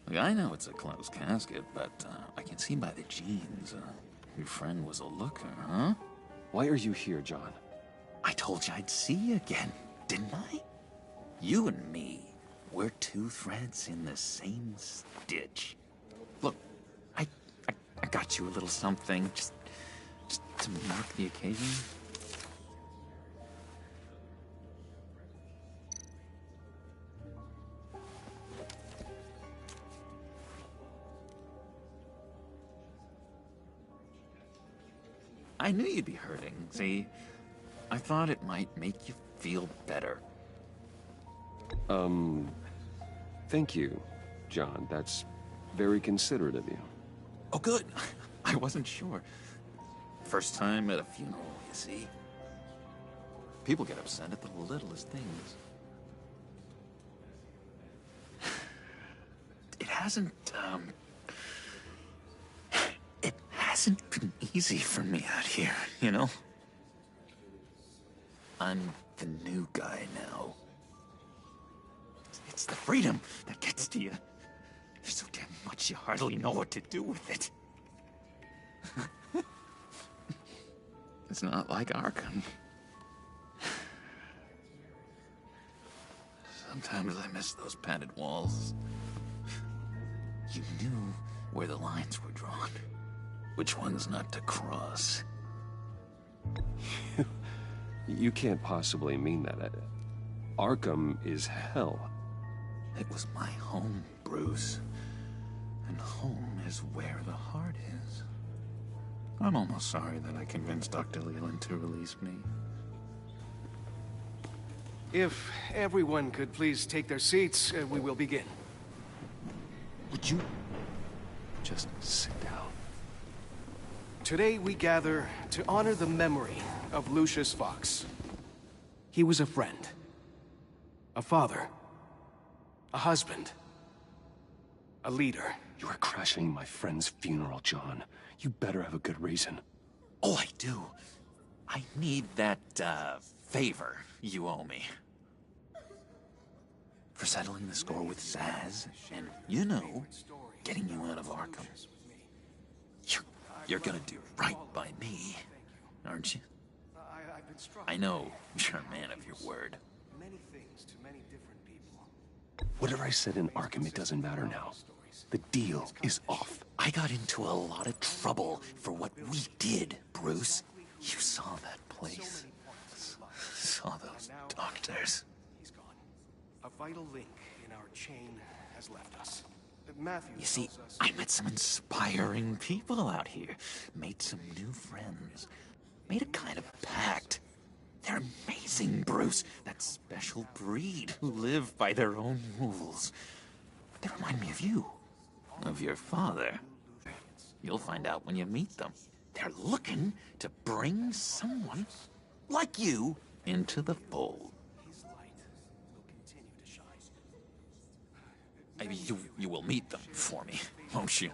Look, I know it's a closed casket, but I can see by the jeans, your friend was a looker, huh? Why are you here, John? I told you I'd see you again, didn't I? You and me, we're two threads in the same stitch. Look, I got you a little something, just to mark the occasion. I knew you'd be hurting, see? I thought it might make you feel better. Thank you, John. That's Very considerate of you. Oh, good. I wasn't sure. First time at a funeral, you see. People get upset at the littlest things. It hasn't been easy for me out here, you know? I'm the new guy now. It's the freedom that gets to you. There's so damn much you hardly know what to do with it. It's not like Arkham. Sometimes I miss those padded walls. You knew where the lines were drawn. Which ones not to cross. You can't possibly mean that. Arkham is hell. It was my home, Bruce. And home is where the heart is. I'm almost sorry that I convinced Dr. Leland to release me. If everyone could please take their seats, we will begin. Would you just sit down? Today we gather to honor the memory of Lucius Fox. He was a friend, a father, a husband, a leader. You are crashing my friend's funeral, John. You better have a good reason. Oh, I do. I need that, favor you owe me. For settling the score with Zaz, and, you know, getting you out of Arkham. You're gonna do right by me, aren't you? I know you're a man of your word. Many things to many different people. Whatever I said in Arkham, it doesn't matter now. The deal is off. I got into a lot of trouble for what we did, Bruce. You saw that place. Saw those doctors. He's gone. A vital link in our chain has left us. Matthew You see, tells us I met some inspiring people out here. Made some new friends. Made a kind of pact. They're amazing, Bruce. That special breed who live by their own rules. They remind me of you. Of your father. You'll find out when you meet them. They're looking to bring someone like you into the fold. his light will continue to shine. I mean, you will meet them for me, won't you?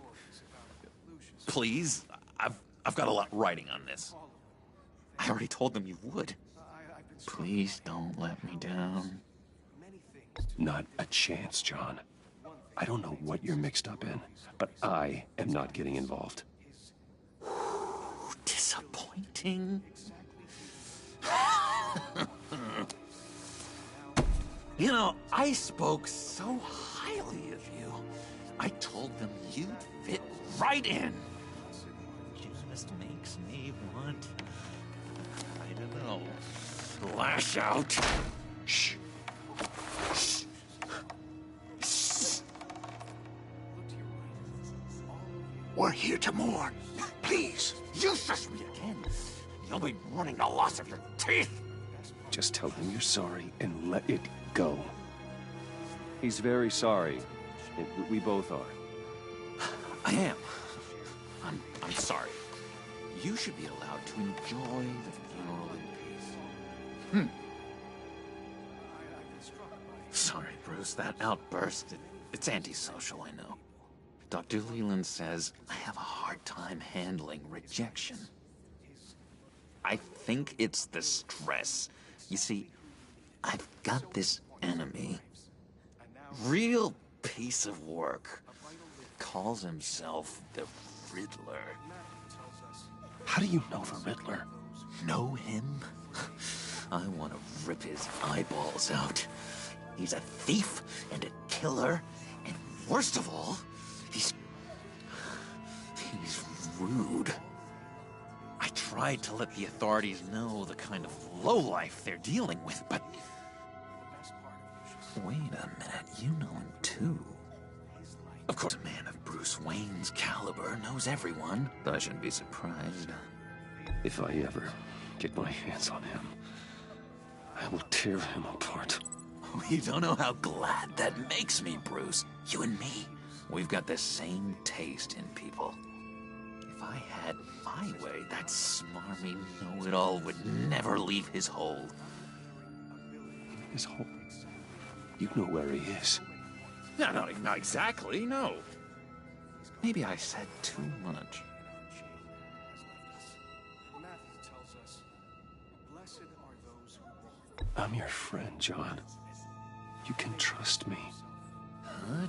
Please, I've got a lot riding on this. I already told them you would. Please don't let me down. Not a chance, John. I don't know what you're mixed up in, but I am not getting involved. Disappointing. You know, I spoke so highly of you. I told them you'd fit right in. It just makes me want, I don't know, lash out. Shh. Shh. Shh. We're here to mourn. Please, useless me again. You'll be mourning the loss of your teeth. Just tell him you're sorry and let it go. He's very sorry. And we both are. I am. I'm sorry. You should be allowed to enjoy the funeral in peace. Sorry, Bruce. That outburst, it's antisocial, I know. Dr. Leland says I have a hard time handling rejection. I think it's the stress. You see, I've got this enemy. Real piece of work. Calls himself the Riddler. How do you know the Riddler? Know him? I want to rip his eyeballs out. He's a thief and a killer, and worst of all, he's rude. I tried to let the authorities know the kind of lowlife they're dealing with, but... Wait a minute, you know him too. Of course, a man of Bruce Wayne's caliber knows everyone. I shouldn't be surprised. If I ever get my hands on him, I will tear him apart. You don't know how glad that makes me, Bruce. You and me, we've got the same taste in people. If I had my way, that smarmy know-it-all would never leave his hole. His hole? You know where he is. No, not exactly, no. Maybe I said too much. I'm your friend, John. You can trust me.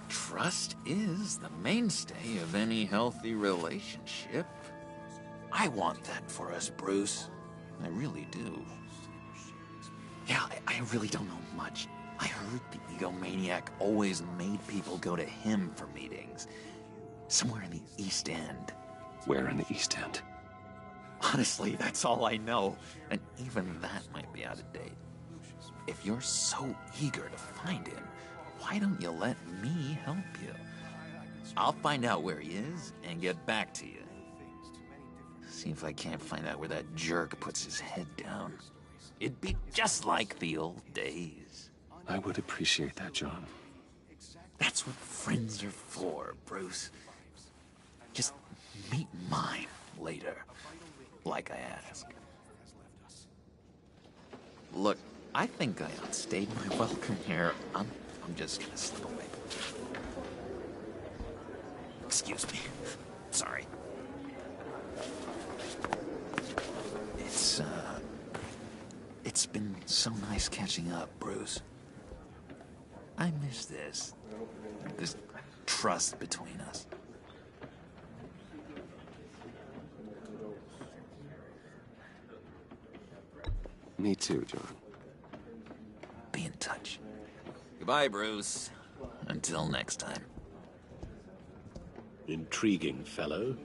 Trust is the mainstay of any healthy relationship. I want that for us, Bruce. I really do. Yeah, I really don't know much. I heard the egomaniac always made people go to him for meetings. Somewhere in the East End. Where in the East End? Honestly, that's all I know. And even that might be out of date. If you're so eager to find him, why don't you let me help you? I'll find out where he is and get back to you. See if I can't find out where that jerk puts his head down. It'd be just like the old days. I would appreciate that, John. That's what friends are for, Bruce. Just meet mine later, like I asked. Look, I think I outstayed my welcome here. I'm just gonna slip away. Excuse me. Sorry. It's been so nice catching up, Bruce. I miss this trust between us. Me too, John. Be in touch. Goodbye, Bruce. Until next time. Intriguing fellow.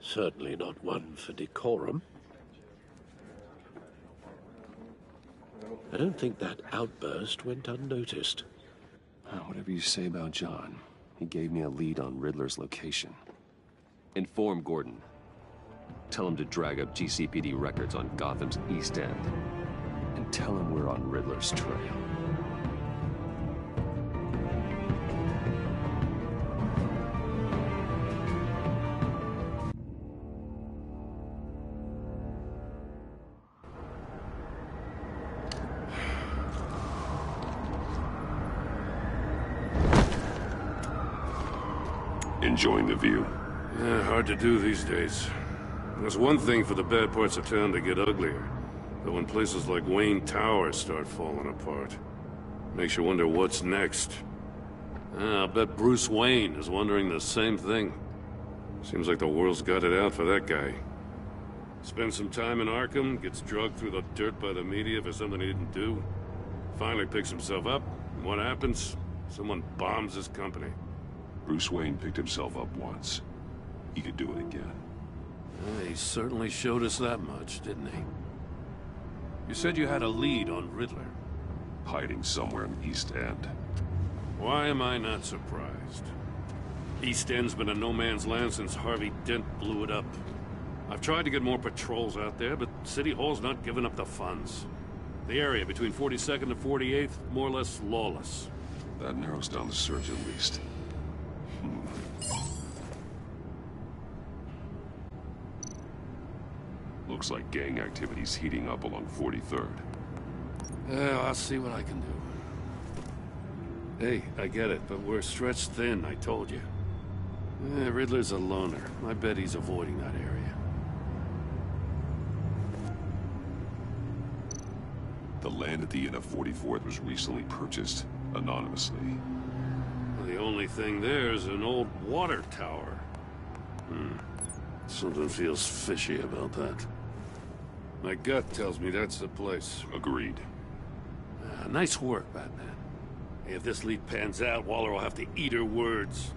Certainly not one for decorum. I don't think that outburst went unnoticed. Whatever you say about John, he gave me a lead on Riddler's location. Inform Gordon. Tell him to drag up GCPD records on Gotham's East End. And tell him we're on Riddler's trail. Enjoying the view? Yeah, hard to do these days. There's one thing for the bad parts of town to get uglier. But when places like Wayne Tower start falling apart, makes you wonder what's next. I'll bet Bruce Wayne is wondering the same thing. Seems like the world's got it out for that guy. Spends some time in Arkham, gets drugged through the dirt by the media for something he didn't do. Finally picks himself up, and what happens? Someone bombs his company. Bruce Wayne picked himself up once. He could do it again. He certainly showed us that much, didn't he? You said you had a lead on Riddler. Hiding somewhere in East End. Why am I not surprised? East End's been a no-man's land since Harvey Dent blew it up. I've tried to get more patrols out there, but City Hall's not giving up the funds. The area between 42nd and 48th, more or less lawless. That narrows down the search at least. Looks like gang activity's heating up along 43rd. Yeah, I'll see what I can do. Hey, I get it, but we're stretched thin, I told you. Riddler's a loner. I bet he's avoiding that area. The land at the end of 44th was recently purchased anonymously. The only thing there is an old water tower. Something feels fishy about that. My gut tells me that's the place. Agreed. Nice work, Batman. If this lead pans out, Waller will have to eat her words.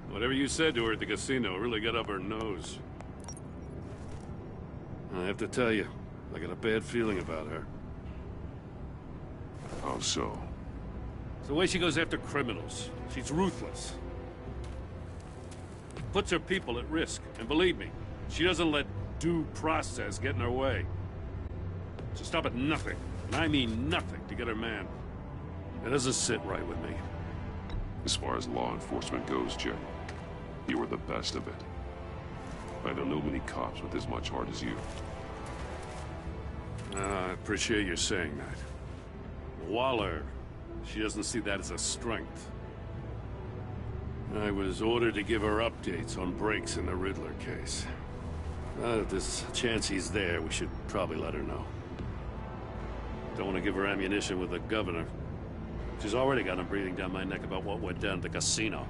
Whatever you said to her at the casino really got up her nose. I have to tell you, I got a bad feeling about her. How so? It's the way she goes after criminals. She's ruthless. Puts her people at risk. And believe me, she doesn't let due process get in her way. So stop at nothing, and I mean nothing, to get her man. It doesn't sit right with me. As far as law enforcement goes, Jay, you were the best of it. I don't know many cops with as much heart as you. I appreciate you saying that. Waller, she doesn't see that as a strength. I was ordered to give her updates on breaks in the Riddler case. If there's a chance he's there, we should probably let her know. Don't want to give her ammunition with the governor. She's already got him breathing down my neck about what went down at the casino.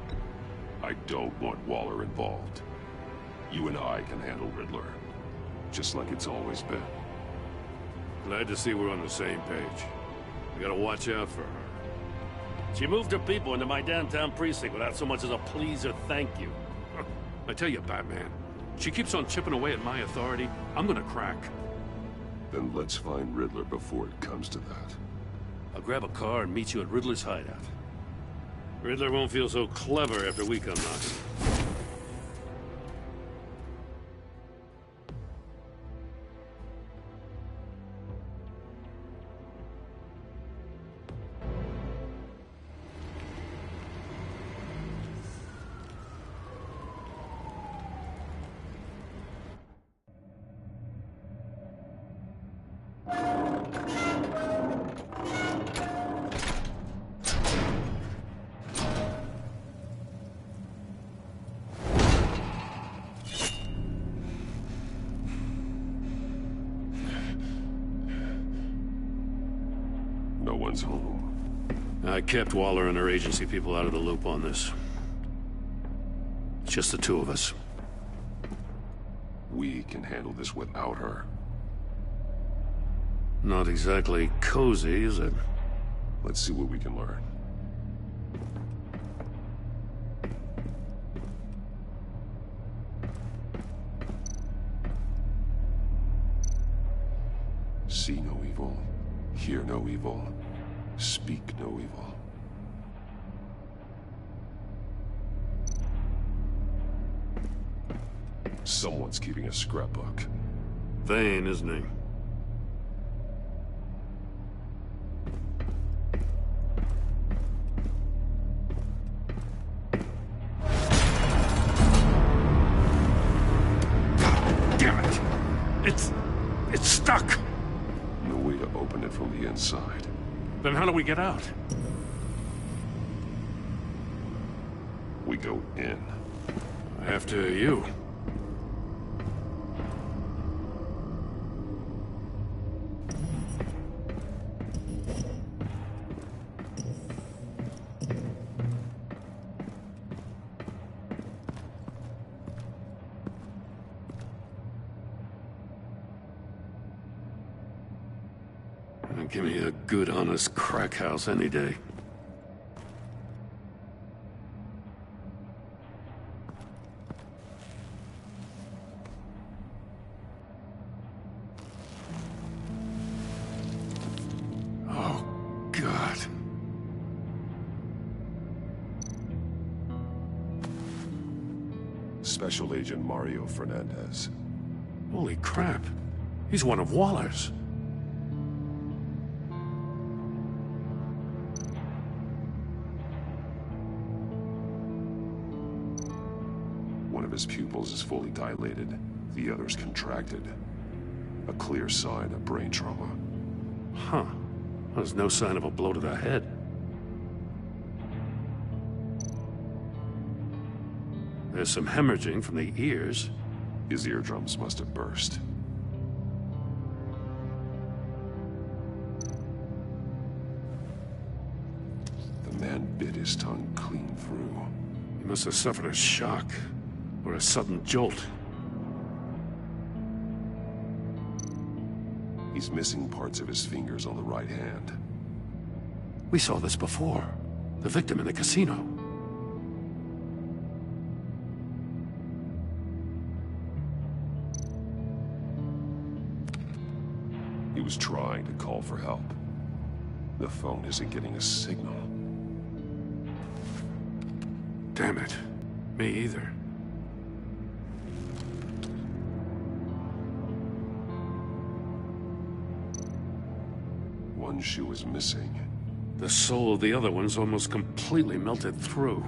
I don't want Waller involved. You and I can handle Riddler, just like it's always been. Glad to see we're on the same page. We gotta watch out for her. She moved her people into my downtown precinct without so much as a please or thank you. I tell you, Batman, she keeps on chipping away at my authority. I'm gonna crack. Then let's find Riddler before it comes to that. I'll grab a car and meet you at Riddler's hideout. Riddler won't feel so clever after we come knocking. No one's home. I kept Waller and her agency people out of the loop on this. It's just the two of us. We can handle this without her. Not exactly cozy, is it? Let's see what we can learn. See no evil, hear no evil, speak no evil. Someone's keeping a scrapbook. Vane, isn't he? Damn it! It's stuck! No way to open it from the inside. Then how do we get out? We go in. After you. Give me a good, honest crack house any day. Oh, God. Special Agent Mario Fernandez. Holy crap. He's one of Waller's. One of his pupils is fully dilated, the other's contracted. A clear sign of brain trauma. Huh. There's no sign of a blow to the head. There's some hemorrhaging from the ears. His eardrums must have burst. The man bit his tongue clean through. He must have suffered a shock. Or a sudden jolt. He's missing parts of his fingers on the right hand. We saw this before. The victim in the casino. He was trying to call for help. The phone isn't getting a signal. Damn it. Me either. One shoe is missing. The soul of the other one's almost completely melted through.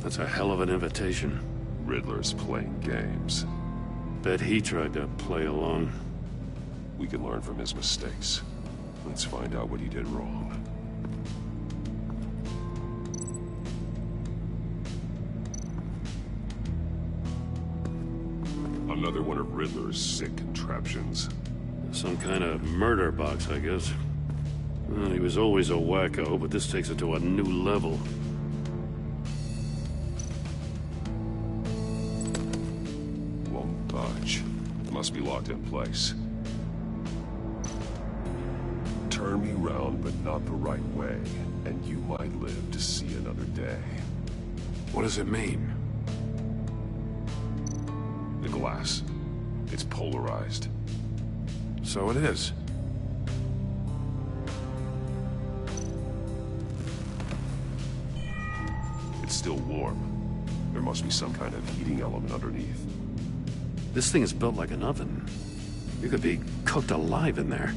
That's a hell of an invitation. Riddler's playing games. Bet he tried to play along. We can learn from his mistakes. Let's find out what he did wrong. Another one of Riddler's sick contraptions. Some kind of murder box, I guess. Well, he was always a wacko, but this takes it to a new level. Won't budge. Must be locked in place. Turn me round, but not the right way, and you might live to see another day. What does it mean? The glass. It's polarized. So it is. It's still warm. There must be some kind of heating element underneath. This thing is built like an oven. You could be cooked alive in there.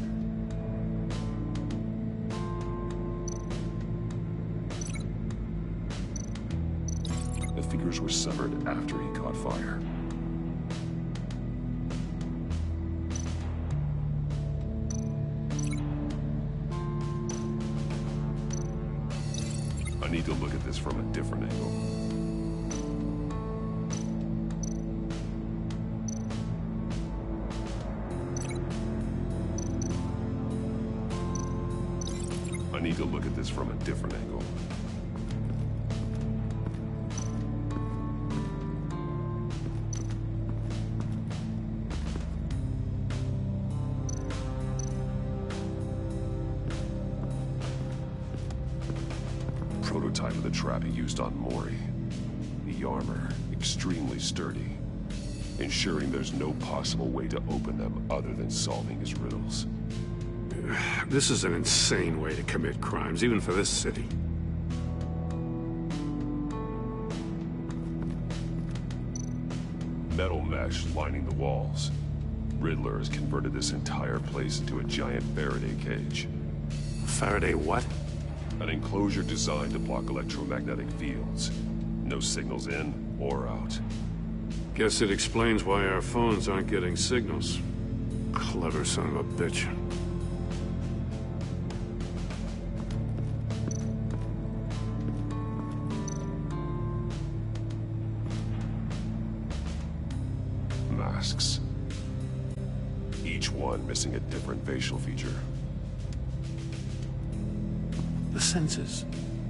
The fingers were severed after he caught fire. I need to look at this from a different angle. I need to look at this from a different angle. Prototype of the trap he used on Mori. The armor, extremely sturdy, ensuring there's no possible way to open them other than solving his riddles. This is an insane way to commit crimes, even for this city. Metal mesh lining the walls. Riddler has converted this entire place into a giant Faraday cage. Faraday what? An enclosure designed to block electromagnetic fields. No signals in or out. Guess it explains why our phones aren't getting signals. Clever son of a bitch. Masks. Each one missing a different facial feature. The senses.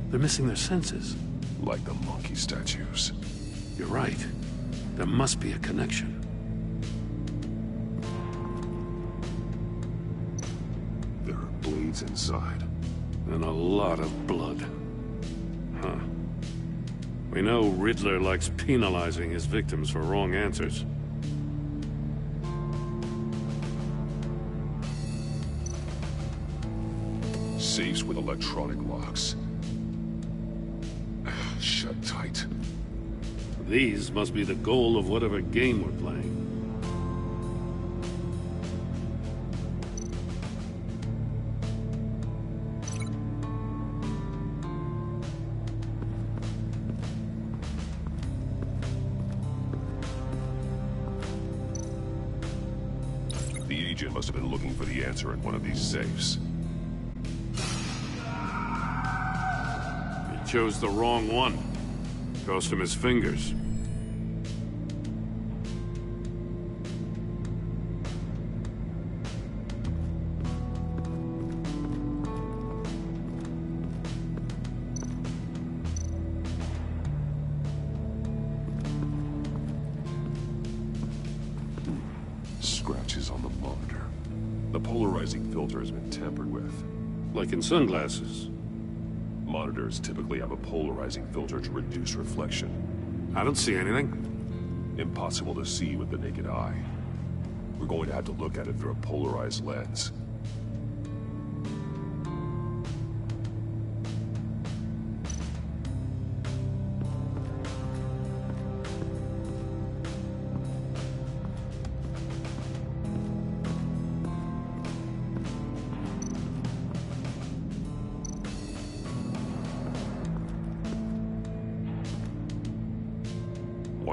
They're missing their senses. Like the monkey statues. You're right. There must be a connection. There are blades inside. And a lot of blood. Huh. We know Riddler likes penalizing his victims for wrong answers. Safes with electronic locks. Shut tight. These must be the goal of whatever game we're playing. The agent must have been looking for the answer in one of these safes. He chose the wrong one. Cost him his fingers. Scratches on the monitor. The polarizing filter has been tampered with. Like in sunglasses. Monitors typically have a polarizing filter to reduce reflection. I don't see anything. Impossible to see with the naked eye. We're going to have to look at it through a polarized lens.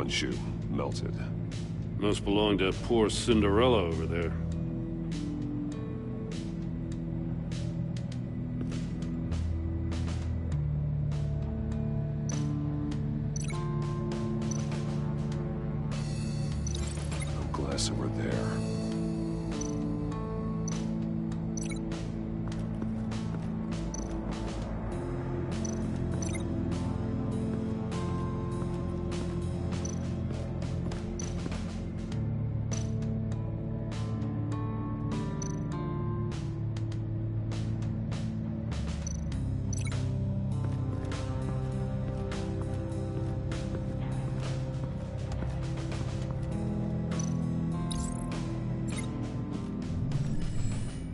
One shoe, melted. Must belong to poor Cinderella over there. I'm glad they were there.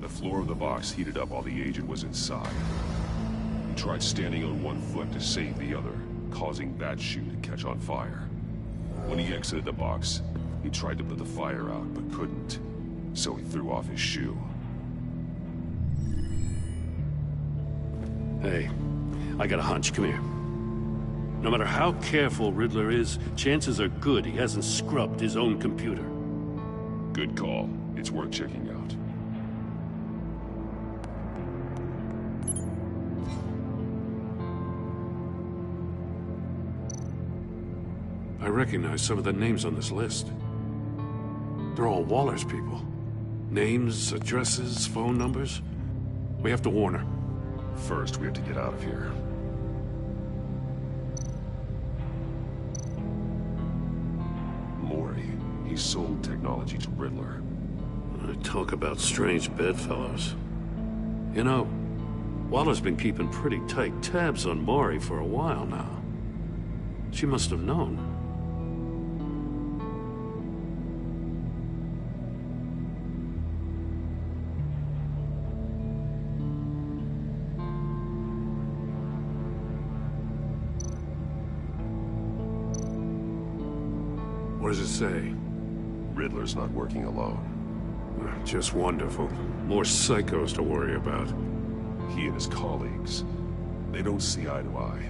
The floor of the box heated up while the agent was inside. He tried standing on one foot to save the other, causing that shoe to catch on fire. When he exited the box, he tried to put the fire out, but couldn't. So he threw off his shoe. Hey, I got a hunch. Come here. No matter how careful Riddler is, chances are good he hasn't scrubbed his own computer. Good call. It's worth checking out. I recognize some of the names on this list. They're all Waller's people. Names, addresses, phone numbers. We have to warn her. First, we have to get out of here. Mori. He sold technology to Riddler. Talk about strange bedfellows. You know, Waller's been keeping pretty tight tabs on Mori for a while now. She must have known. What does it say? Riddler's not working alone. Just wonderful. More psychos to worry about. He and his colleagues, they don't see eye to eye.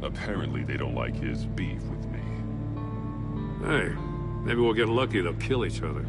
Apparently they don't like his beef with me. Hey, maybe we'll get lucky they'll kill each other.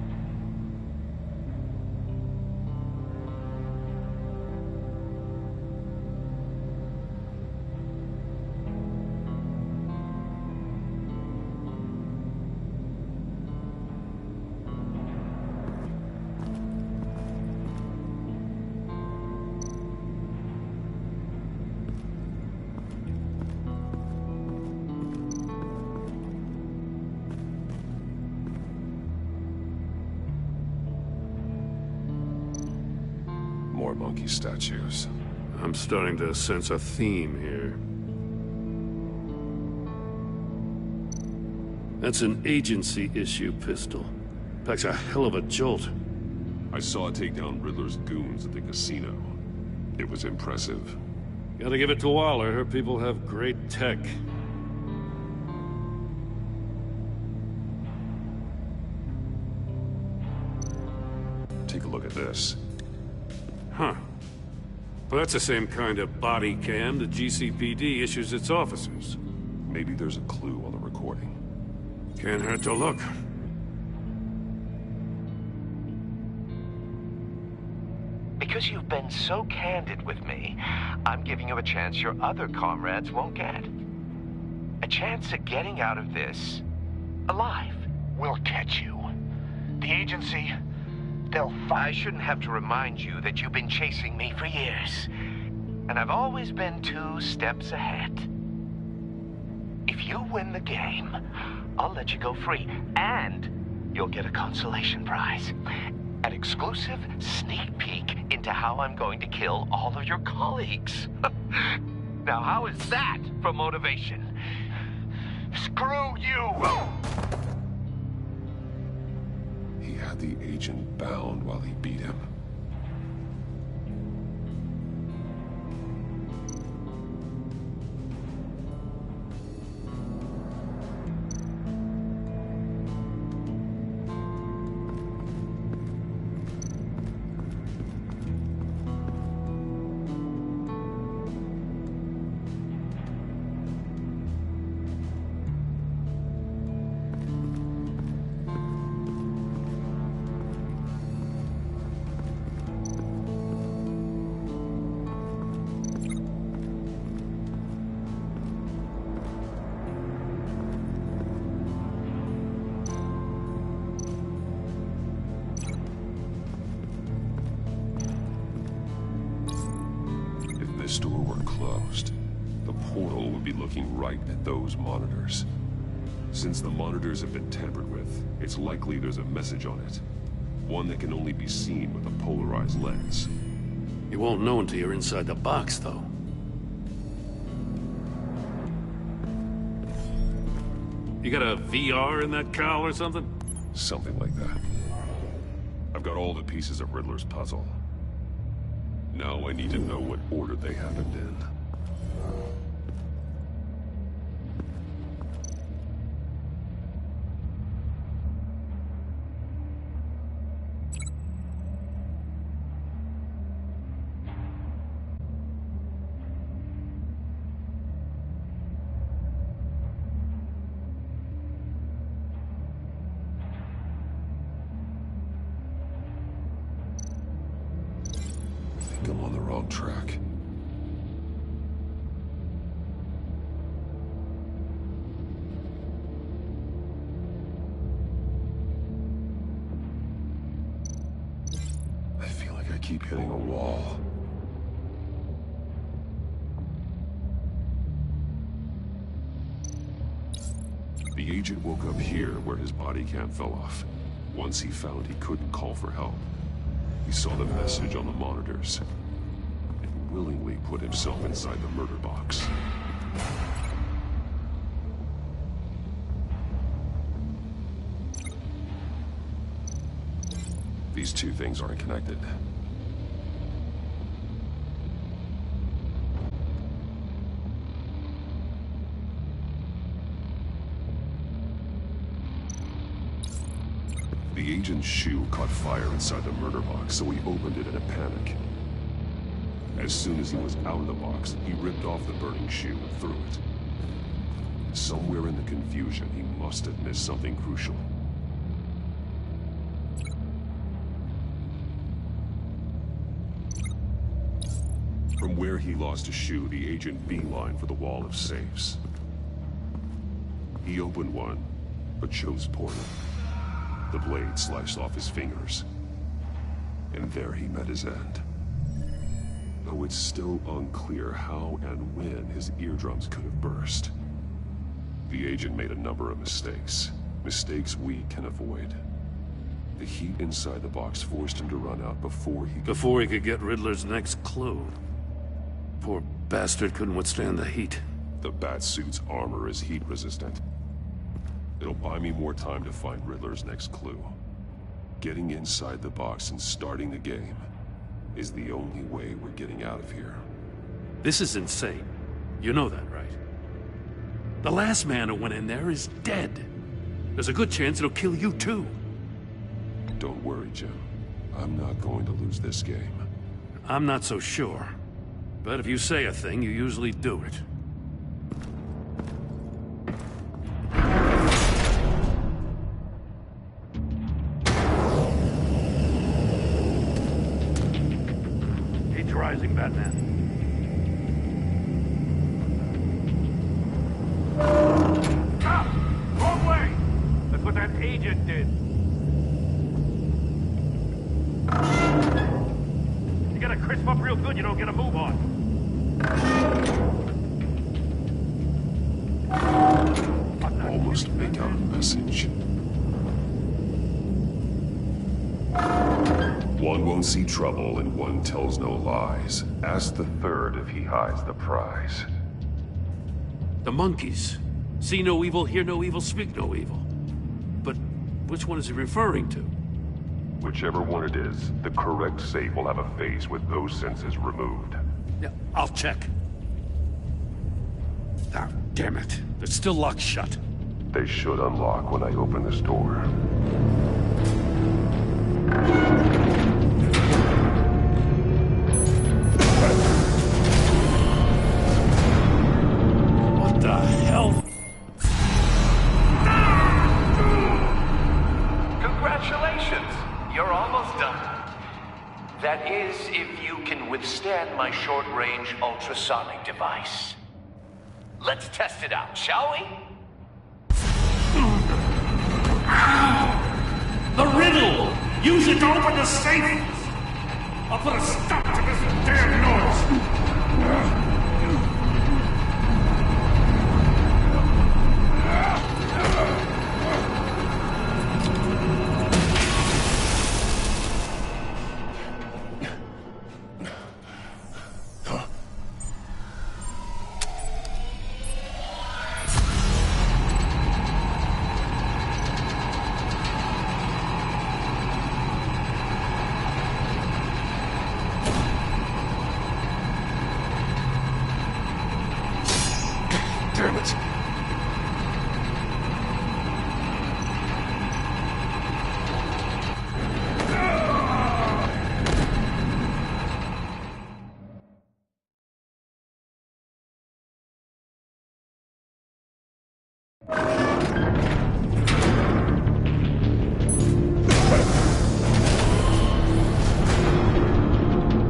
More monkey statues. I'm starting to sense a theme here. That's an agency-issue pistol. Packs a hell of a jolt. I saw it take down Riddler's goons at the casino. It was impressive. Gotta give it to Waller. Her people have great tech. Take a look at this. Huh. Well, that's the same kind of body cam the GCPD issues its officers. Maybe there's a clue on the recording. Can't hurt to look. Because you've been so candid with me, I'm giving you a chance your other comrades won't get. A chance at getting out of this alive. We'll catch you. The agency, they'll I shouldn't have to remind you that you've been chasing me for years. And I've always been 2 steps ahead. If you win the game, I'll let you go free. And you'll get a consolation prize. An exclusive sneak peek into how I'm going to kill all of your colleagues. Now, how is that for motivation? Screw you! He had the agent bound while he beat him. store were closed, the portal would be looking right at those monitors. Since the monitors have been tampered with, it's likely there's a message on it. One that can only be seen with a polarized lens. You won't know until you're inside the box, though. You got a VR in that cowl or something? Something like that. I've got all the pieces of Riddler's puzzle. Now I need to know what order they happened in. I'm on the wrong track. I feel like I keep hitting a wall. The agent woke up here where his body cam fell off. Once he found he couldn't call for help, he saw the message on the monitors and willingly put himself inside the murder box. These two things aren't connected. The agent's shoe caught fire inside the murder box, so he opened it in a panic. As soon as he was out of the box, he ripped off the burning shoe and threw it. Somewhere in the confusion, he must have missed something crucial. From where he lost a shoe, the agent beelined for the wall of safes. He opened one, but chose poorly. The blade sliced off his fingers. And there he met his end. Though it's still unclear how and when his eardrums could have burst. The agent made a number of mistakes. Mistakes we can avoid. The heat inside the box forced him to run out before he could get Riddler's next clue. Poor bastard couldn't withstand the heat. The Batsuit's armor is heat resistant. It'll buy me more time to find Riddler's next clue. Getting inside the box and starting the game is the only way we're getting out of here. This is insane. You know that, right? The last man who went in there is dead. There's a good chance it'll kill you too. Don't worry, Jim. I'm not going to lose this game. I'm not so sure. But if you say a thing, you usually do it. Heat's rising, Batman. Stop! Wrong way! That's what that agent did. You gotta crisp up real good, you don't get a move on. Almost make out a message. One won't see trouble and one tells no lies. Ask the third if he hides the prize. The monkeys. See no evil, hear no evil, speak no evil. But which one is he referring to? Whichever one it is, the correct safe will have a face with those senses removed. Yeah, I'll check. Ah, damn it. They're still locked shut. They should unlock when I open this door. What the hell? Congratulations! You're almost done. That is, if you can withstand my short-range ultrasonic device. Let's test it out, shall we? The riddle! Use it to open the safe! I'll put a stop to this damn noise! Damn it!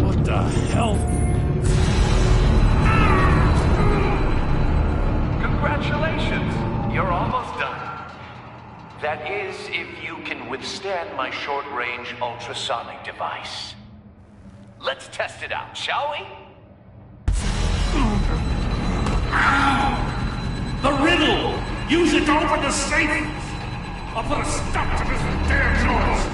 What the hell? Congratulations! You're almost done. That is, if you can withstand my short-range ultrasonic device. Let's test it out, shall we? The riddle! Use it to open the safe! I'll put a stop to this damn noise!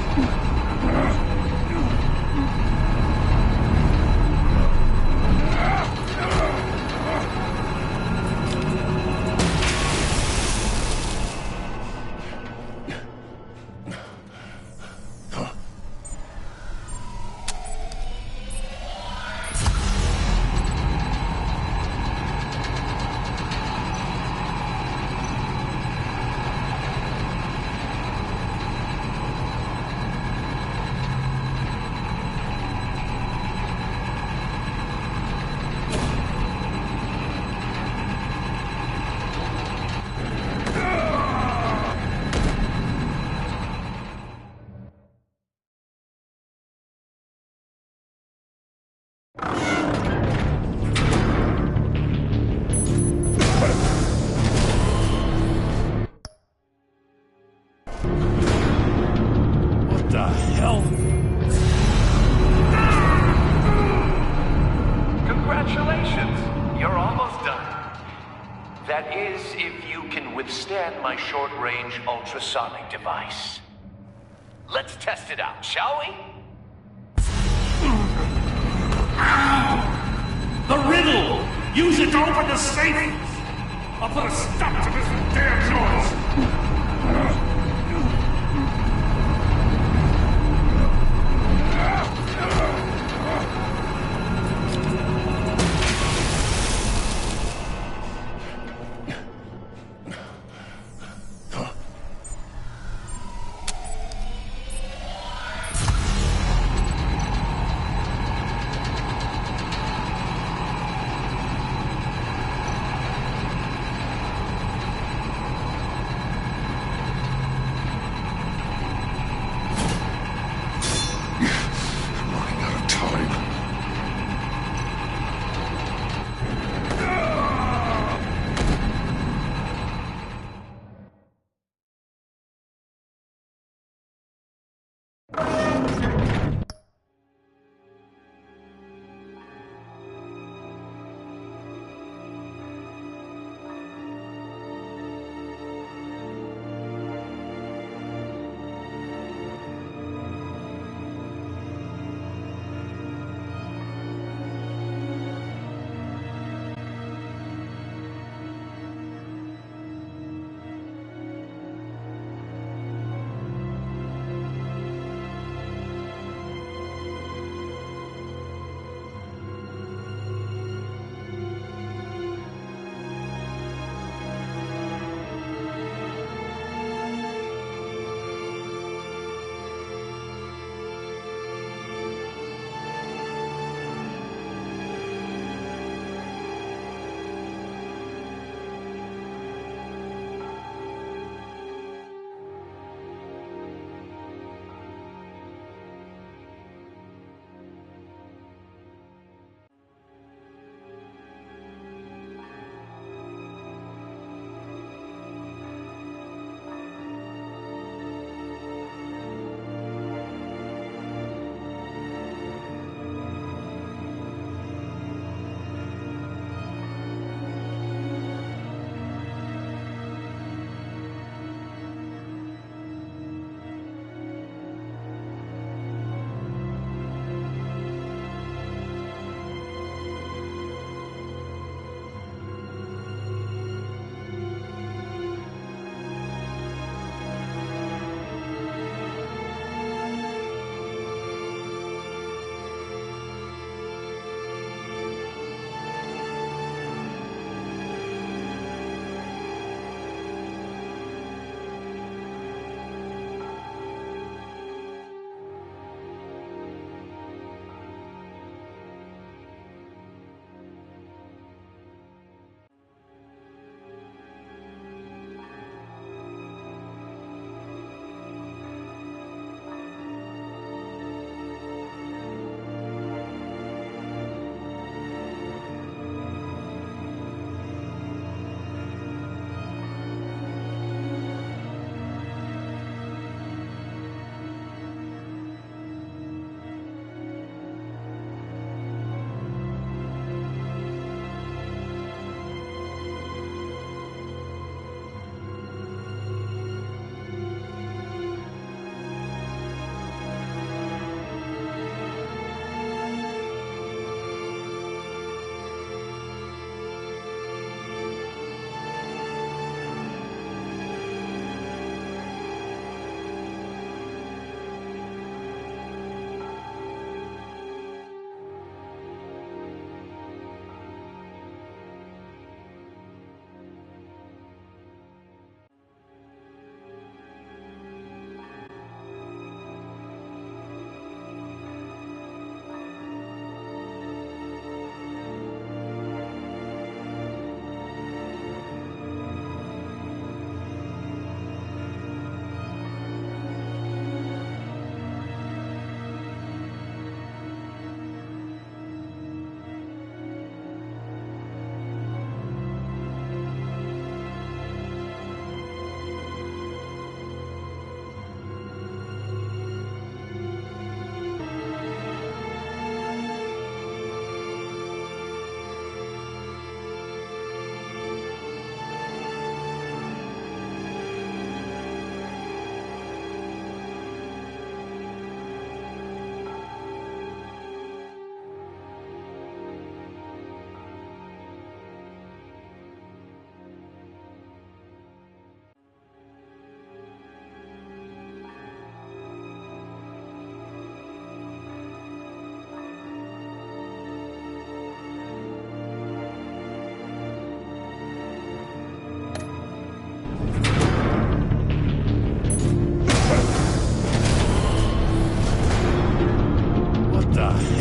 What the hell? Congratulations! You're almost done. That is, if you can withstand my short-range ultrasonic device. Let's test it out, shall we? The riddle! Use it to open the safe! I'll put a stop to this damn noise!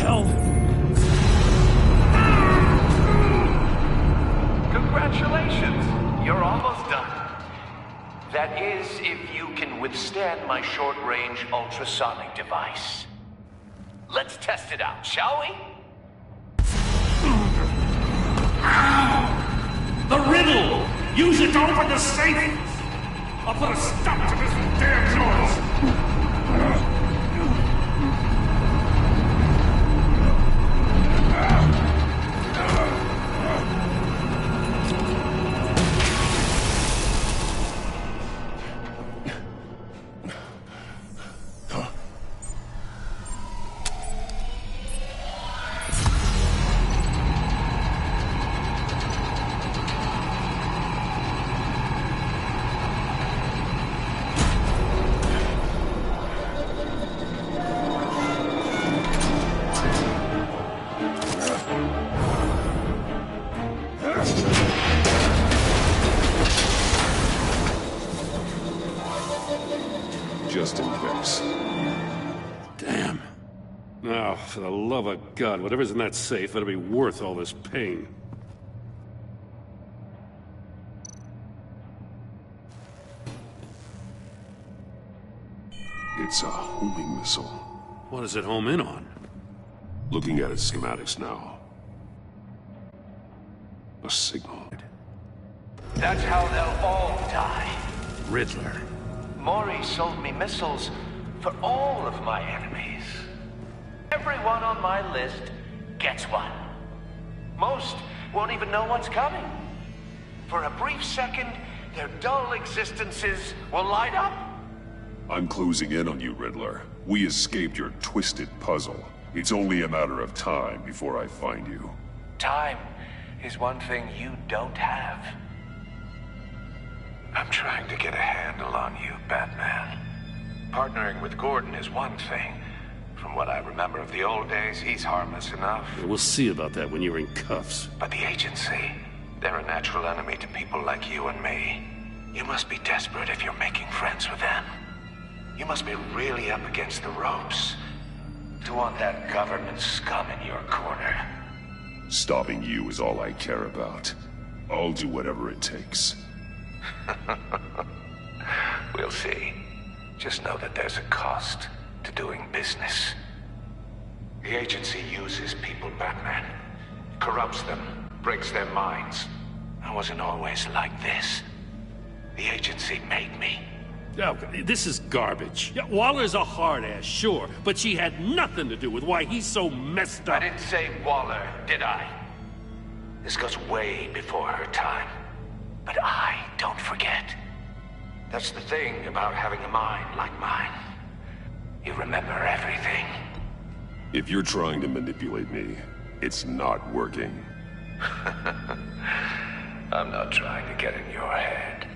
hell? Congratulations! You're almost done. That is, if you can withstand my short-range ultrasonic device. Let's test it out, shall we? The riddle! Use it to open the safe! I'll put a stop to this damn noise! Just in case. Damn. Now, for the love of God, whatever's in that safe better be worth all this pain. It's a homing missile. What does it home in on? Looking at its schematics now. A signal. That's how they'll all die. Riddler. Maury sold me missiles for all of my enemies. Everyone on my list gets one. Most won't even know what's coming. For a brief second, their dull existences will light up. I'm closing in on you, Riddler. We escaped your twisted puzzle. It's only a matter of time before I find you. Time is one thing you don't have. I'm trying to get a handle on you, Batman. Partnering with Gordon is one thing. From what I remember of the old days, he's harmless enough. Yeah, we'll see about that when you're in cuffs. But the agency, they're a natural enemy to people like you and me. You must be desperate if you're making friends with them. You must be really up against the ropes to want that government scum in your corner. Stopping you is all I care about. I'll do whatever it takes. We'll see. Just know that there's a cost to doing business. The agency uses people, Batman. Corrupts them, breaks their minds. I wasn't always like this. The agency made me. Oh, this is garbage. Yeah, Waller's a hard-ass, sure, but she had nothing to do with why he's so messed up. I didn't say Waller, did I? This goes way before her time. But I don't forget. That's the thing about having a mind like mine. You remember everything. If you're trying to manipulate me, it's not working. I'm not trying to get in your head.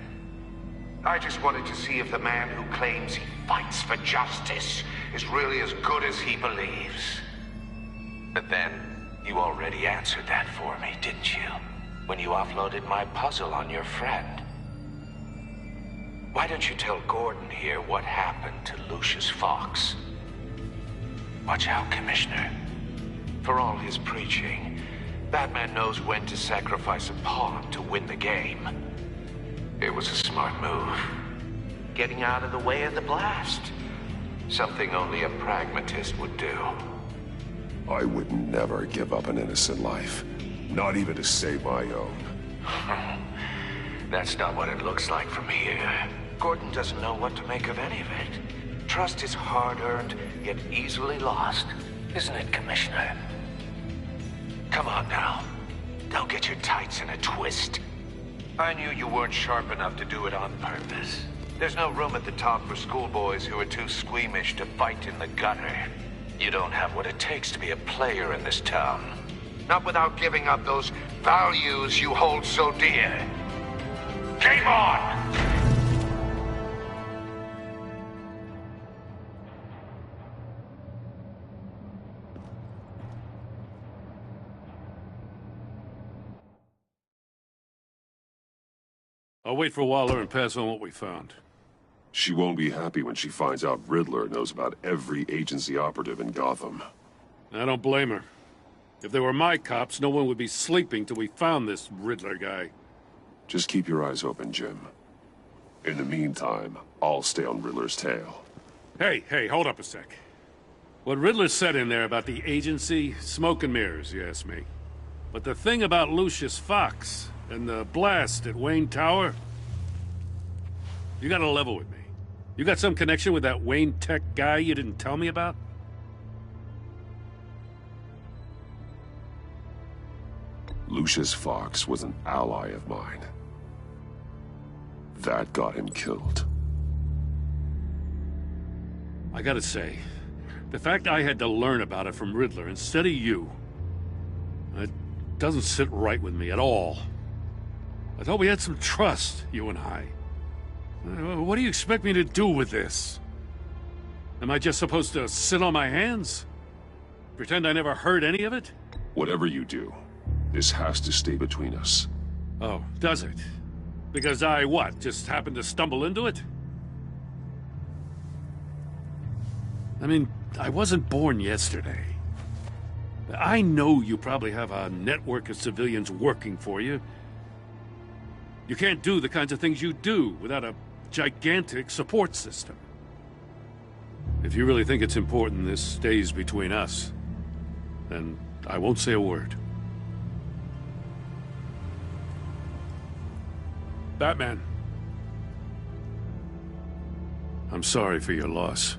I just wanted to see if the man who claims he fights for justice is really as good as he believes. But then, you already answered that for me, didn't you? When you offloaded my puzzle on your friend. Why don't you tell Gordon here what happened to Lucius Fox? Watch out, Commissioner. For all his preaching, Batman knows when to sacrifice a pawn to win the game. It was a smart move. Getting out of the way of the blast. Something only a pragmatist would do. I would never give up an innocent life. Not even to save my own. That's not what it looks like from here. Gordon doesn't know what to make of any of it. Trust is hard-earned, yet easily lost. Isn't it, Commissioner? Come on now. Don't get your tights in a twist. I knew you weren't sharp enough to do it on purpose. There's no room at the top for schoolboys who are too squeamish to fight in the gutter. You don't have what it takes to be a player in this town. Not without giving up those values you hold so dear. Game on! I'll wait for Waller and pass on what we found. She won't be happy when she finds out Riddler knows about every agency operative in Gotham. I don't blame her. If they were my cops, no one would be sleeping till we found this Riddler guy. Just keep your eyes open, Jim. In the meantime, I'll stay on Riddler's tail. Hey, hold up a sec. What Riddler said in there about the agency, smoke and mirrors, you ask me. But the thing about Lucius Fox and the blast at Wayne Tower, you gotta level with me. You got some connection with that Wayne Tech guy you didn't tell me about? Lucius Fox was an ally of mine. That got him killed. I gotta say, the fact I had to learn about it from Riddler instead of you, it doesn't sit right with me at all. I thought we had some trust, you and I. What do you expect me to do with this? Am I just supposed to sit on my hands? Pretend I never heard any of it? Whatever you do, this has to stay between us. Oh, does it? Because I, what, just happened to stumble into it? I mean, I wasn't born yesterday. I know you probably have a network of civilians working for you. You can't do the kinds of things you do without a gigantic support system. If you really think it's important this stays between us, then I won't say a word. Batman. I'm sorry for your loss.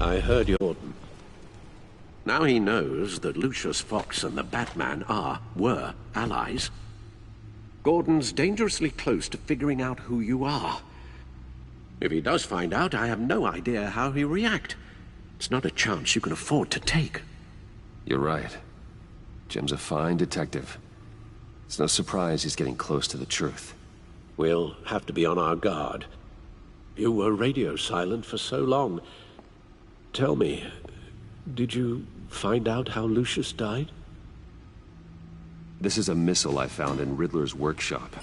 I heard your Gordon. Now he knows that Lucius Fox and the Batman were allies. Gordon's dangerously close to figuring out who you are. If he does find out, I have no idea how he'll react. It's not a chance you can afford to take. You're right. Jim's a fine detective. It's no surprise he's getting close to the truth. We'll have to be on our guard. You were radio silent for so long. Tell me, did you find out how Lucius died? This is a missile I found in Riddler's workshop.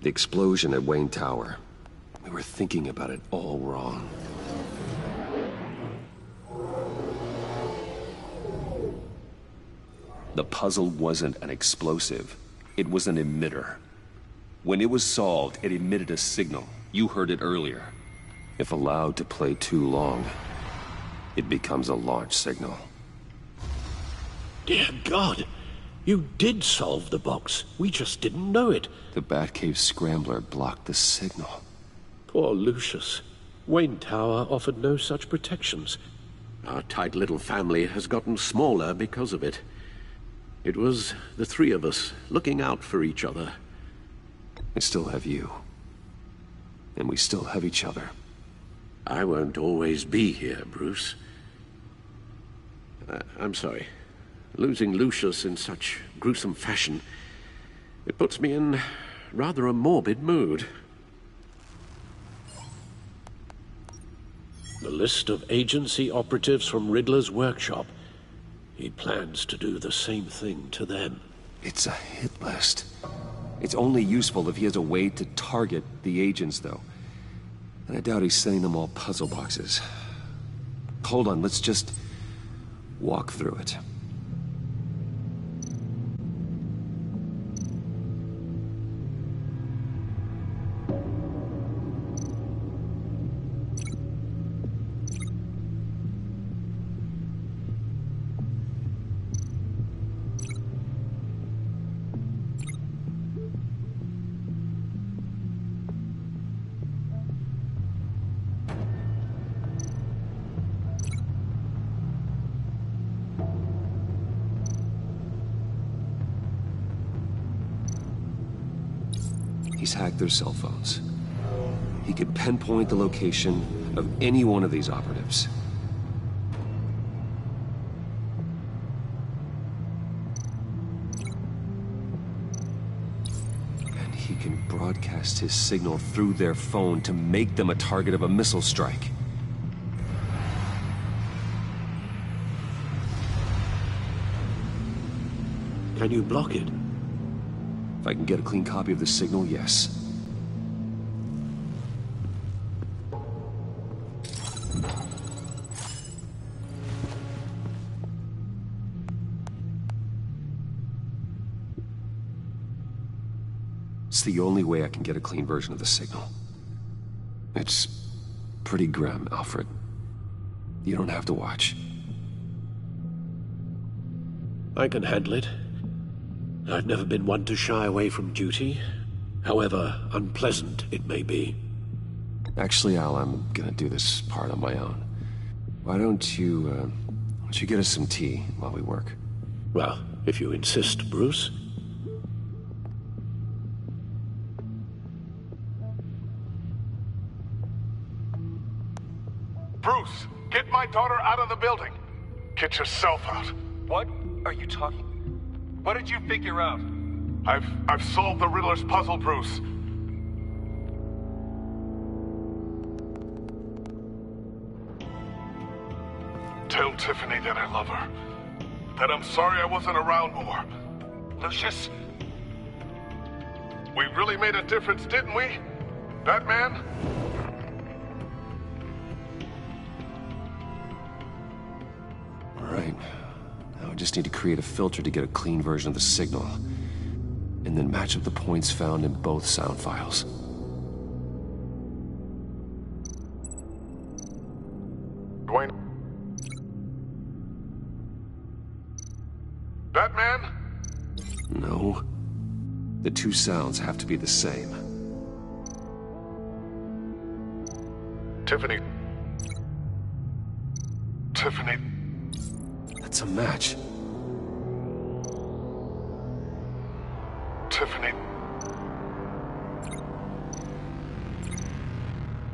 The explosion at Wayne Tower. We were thinking about it all wrong. The puzzle wasn't an explosive. It was an emitter. When it was solved, it emitted a signal. You heard it earlier. If allowed to play too long, it becomes a launch signal. Dear God! You did solve the box. We just didn't know it. The Batcave scrambler blocked the signal. Poor Lucius. Wayne Tower offered no such protections. Our tight little family has gotten smaller because of it. It was the three of us looking out for each other. I still have you. And we still have each other. I won't always be here, Bruce. I'm sorry. Losing Lucius in such gruesome fashion, it puts me in rather a morbid mood. The list of agency operatives from Riddler's workshop. He plans to do the same thing to them. It's a hit list. It's only useful if he has a way to target the agents, though. And I doubt he's sending them all puzzle boxes. Hold on, let's just walk through it. He's hacked their cell phones. He could pinpoint the location of any one of these operatives. can broadcast his signal through their phone to make them a target of a missile strike. Can you block it? If I can get a clean copy of the signal, yes. It's the only way I can get a clean version of the signal. It's pretty grim, Alfred. You don't have to watch. I can handle it. I've never been one to shy away from duty, however unpleasant it may be. Actually, Al, I'm gonna do this part on my own. Why don't you get us some tea while we work? Well, if you insist, Bruce. Bruce, get my daughter out of the building. Get yourself out. What are you talking? What did you figure out? I've solved the Riddler's puzzle, Bruce. Tell Tiffany that I love her. That I'm sorry I wasn't around more. Lucius? We really made a difference, didn't we? Batman? Alright. Now I just need to create a filter to get a clean version of the signal. And then match up the points found in both sound files. Dwayne? Batman? No. The two sounds have to be the same. Tiffany. Tiffany. That's a match. Tiffany.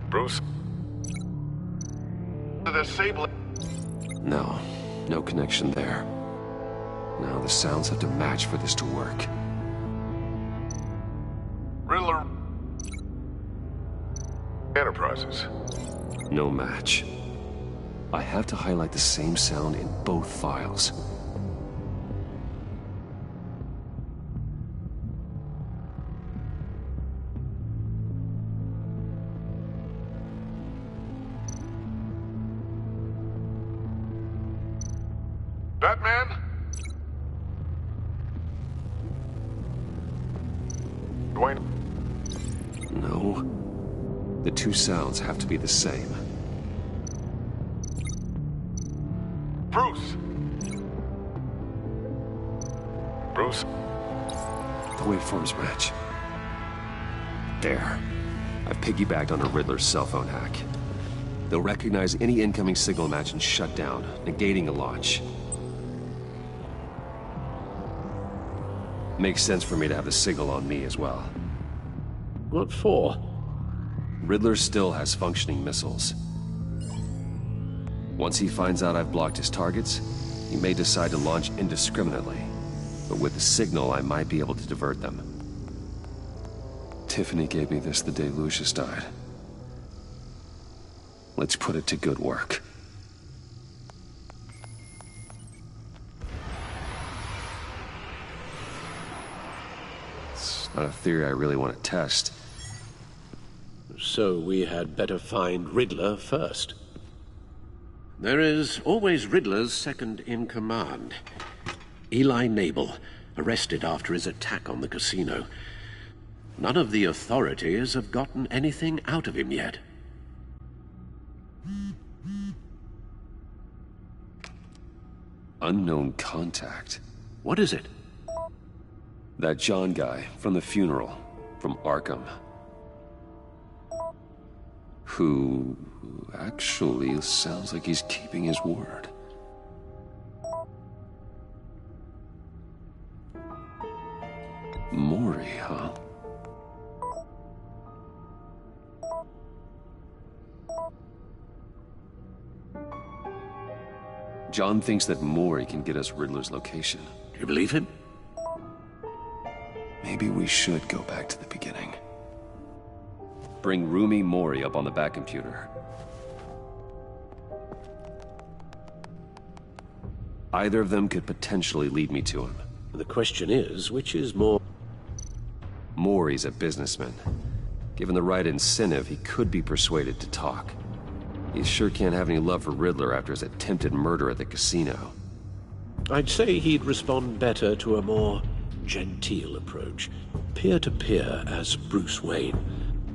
Bruce. The same. No. No connection there. Now the sounds have to match for this to work. Riddler. Enterprises. No match. I have to highlight the same sound in both files. Batman? Dwayne? No. The two sounds have to be the same. Bruce! Bruce? The waveforms match. There. I've piggybacked on a Riddler's cell phone hack. They'll recognize any incoming signal match and shut down, negating a launch. Makes sense for me to have the signal on me as well. What for? Riddler still has functioning missiles. Once he finds out I've blocked his targets, he may decide to launch indiscriminately. But with the signal, I might be able to divert them. Tiffany gave me this the day Lucius died. Let's put it to good work. It's not a theory I really want to test. So we had better find Riddler first. There is always Riddler's second in command. Eli Nabel, arrested after his attack on the casino. None of the authorities have gotten anything out of him yet. Unknown contact. What is it? That John guy from the funeral, from Arkham. Who actually sounds like he's keeping his word. Maury, huh? John thinks that Maury can get us Riddler's location. Do you believe him? Maybe we should go back to the beginning. Bring Rumi Mori up on the back computer. Either of them could potentially lead me to him. The question is, which is more... Mori's a businessman. Given the right incentive, he could be persuaded to talk. He sure can't have any love for Riddler after his attempted murder at the casino. I'd say he'd respond better to a more genteel approach, peer-to-peer as Bruce Wayne.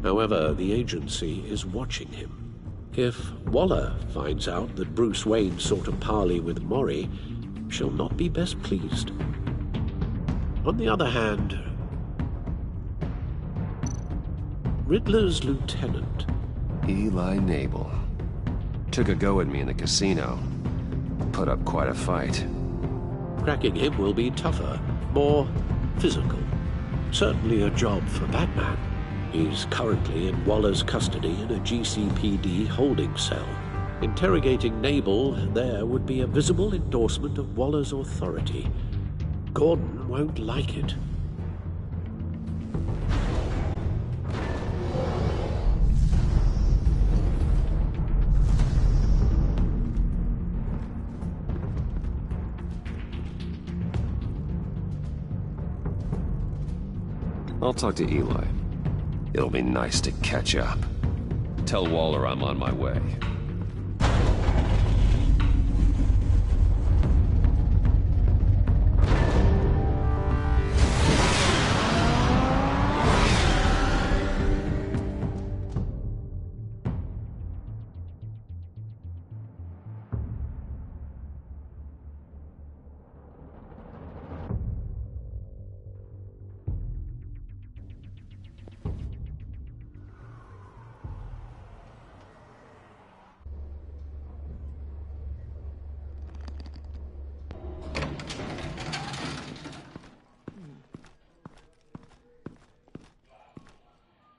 However, the agency is watching him. If Waller finds out that Bruce Wayne sought a parley with Mori, she'll not be best pleased. On the other hand, Riddler's lieutenant, Eli Nabel, took a go at me in the casino. Put up quite a fight. Cracking him will be tougher, more physical. Certainly a job for Batman. He's currently in Waller's custody in a GCPD holding cell. Interrogating Nabel there would be a visible endorsement of Waller's authority. Gordon won't like it. I'll talk to Eli. It'll be nice to catch up. Tell Waller I'm on my way.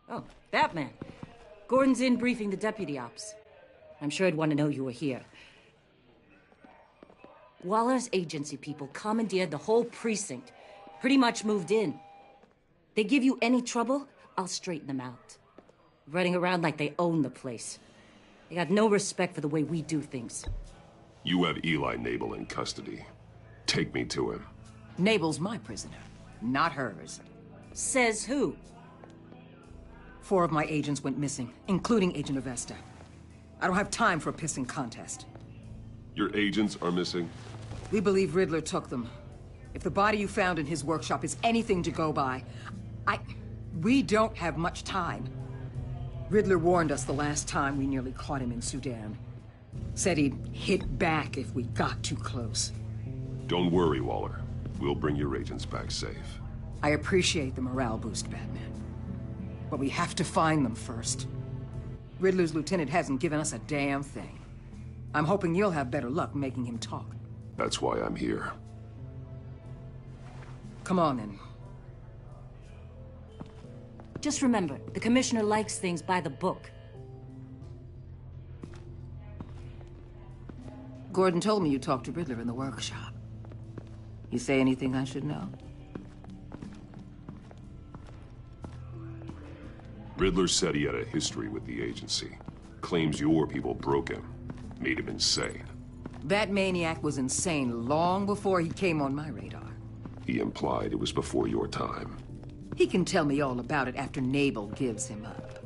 Oh, Batman. Gordon's in briefing the deputy ops. I'm sure I'd want to know you were here. Waller's agency people commandeered the whole precinct. Pretty much moved in. They give you any trouble, I'll straighten them out. Running around like they own the place. They got no respect for the way we do things. You have Eli Nabel in custody. Take me to him. Nabel's my prisoner, not hers. Says who? 4 of my agents went missing, including Agent Avesta. I don't have time for a pissing contest. Your agents are missing? We believe Riddler took them. If the body you found in his workshop is anything to go by, we don't have much time. Riddler warned us the last time we nearly caught him in Sudan. Said he'd hit back if we got too close. Don't worry, Waller. We'll bring your agents back safe. I appreciate the morale boost, Batman. But we have to find them first. Riddler's lieutenant hasn't given us a damn thing. I'm hoping you'll have better luck making him talk. That's why I'm here. Come on, then. Just remember, the commissioner likes things by the book. Gordon told me you talked to Riddler in the workshop. You say anything I should know? Riddler said he had a history with the agency. Claims your people broke him. Made him insane. That maniac was insane long before he came on my radar. He implied it was before your time. He can tell me all about it after Nabel gives him up.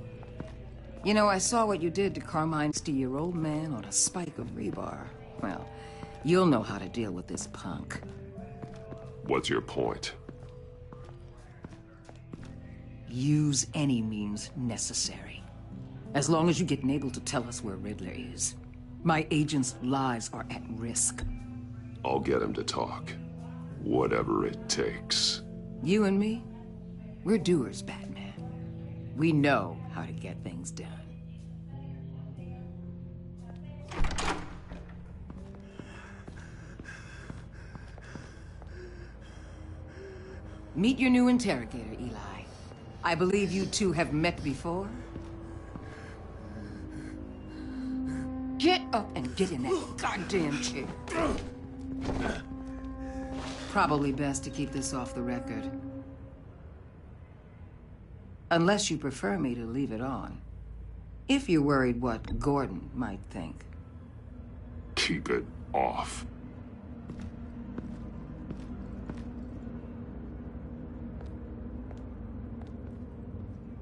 You know, I saw what you did to Carmine, your old man on a spike of rebar. Well, you'll know how to deal with this punk. What's your point? Use any means necessary. As long as you get Nabel to tell us where Riddler is. My agents' lives are at risk. I'll get him to talk. Whatever it takes. You and me, we're doers, Batman. We know how to get things done. Meet your new interrogator, Eli. I believe you two have met before. Get up and get in that goddamn chair. Probably best to keep this off the record. Unless you prefer me to leave it on. If you're worried what Gordon might think. Keep it off.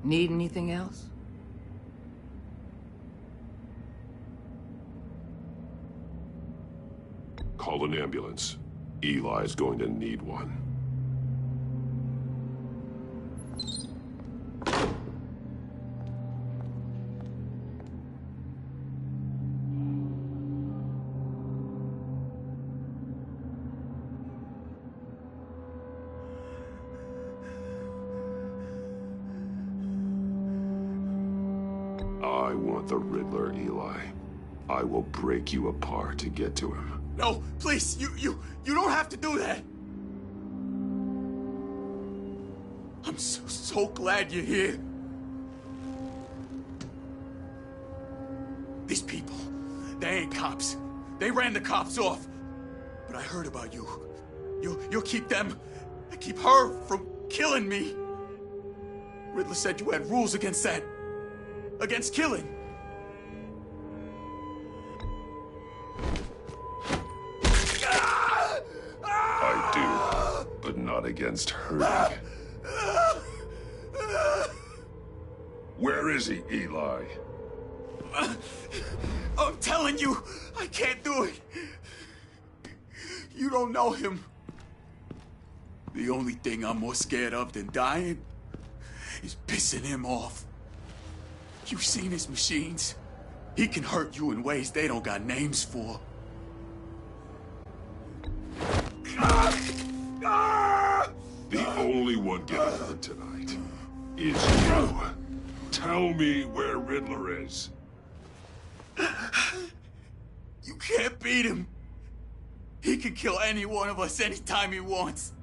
Need anything else? Call an ambulance. Eli's going to need one. I want the Riddler, Eli. I will break you apart to get to him. No, please, you don't have to do that. I'm so glad you're here. These people, they ain't cops. They ran the cops off. But I heard about you. You'll keep them, keep her from killing me. Riddler said you had rules against that. Against killing. I do, but not against hurting. Where is he, Eli? I'm telling you, I can't do it. You don't know him. The only thing I'm more scared of than dying is pissing him off. You've seen his machines. He can hurt you in ways they don't got names for. The only one getting hurt tonight is you. Tell me where Riddler is. You can't beat him. He can kill any one of us anytime he wants.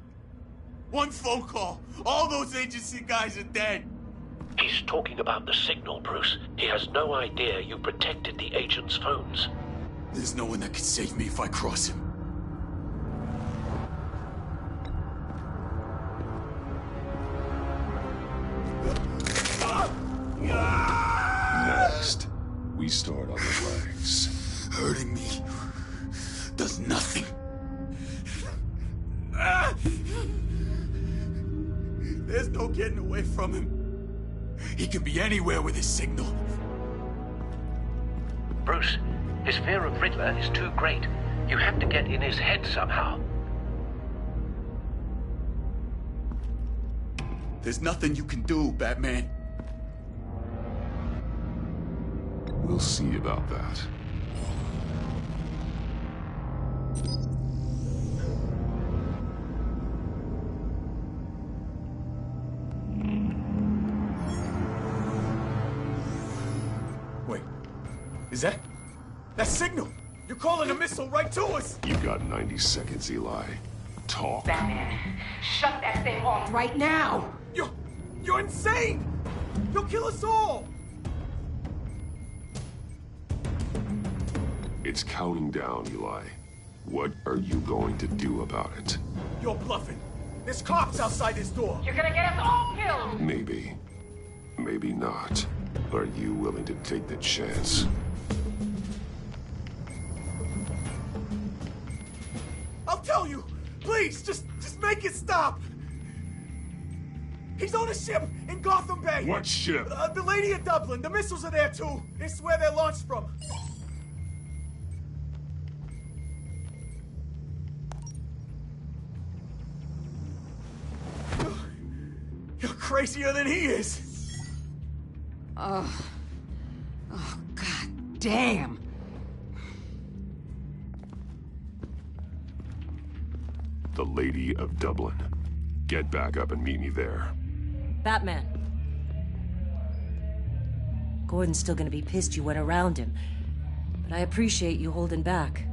One phone call, all those agency guys are dead. He's talking about the signal, Bruce. He has no idea you protected the agent's phones. There's no one that can save me if I cross him. Next, we start on the legs. Hurting me does nothing. There's no getting away from him. He can be anywhere with his signal. Bruce, his fear of Riddler is too great. You have to get in his head somehow. There's nothing you can do, Batman. We'll see about that. Wait, is that signal? You're calling a missile right to us! You got 90 seconds, Eli. Talk. Batman, shut that thing off right now! You're insane! You'll kill us all! It's counting down, Eli. What are you going to do about it? You're bluffing. There's cops outside this door. You're gonna get us all killed! Maybe. Maybe not. Are you willing to take the chance? I'll tell you! Please, just make it stop! He's on a ship in Gotham Bay! What ship? The Lady of Dublin. The missiles are there, too. It's where they're launched from. You're crazier than he is! Oh, God damn! The Lady of Dublin. Get back up and meet me there. Batman. Gordon's still gonna be pissed you went around him, but I appreciate you holding back.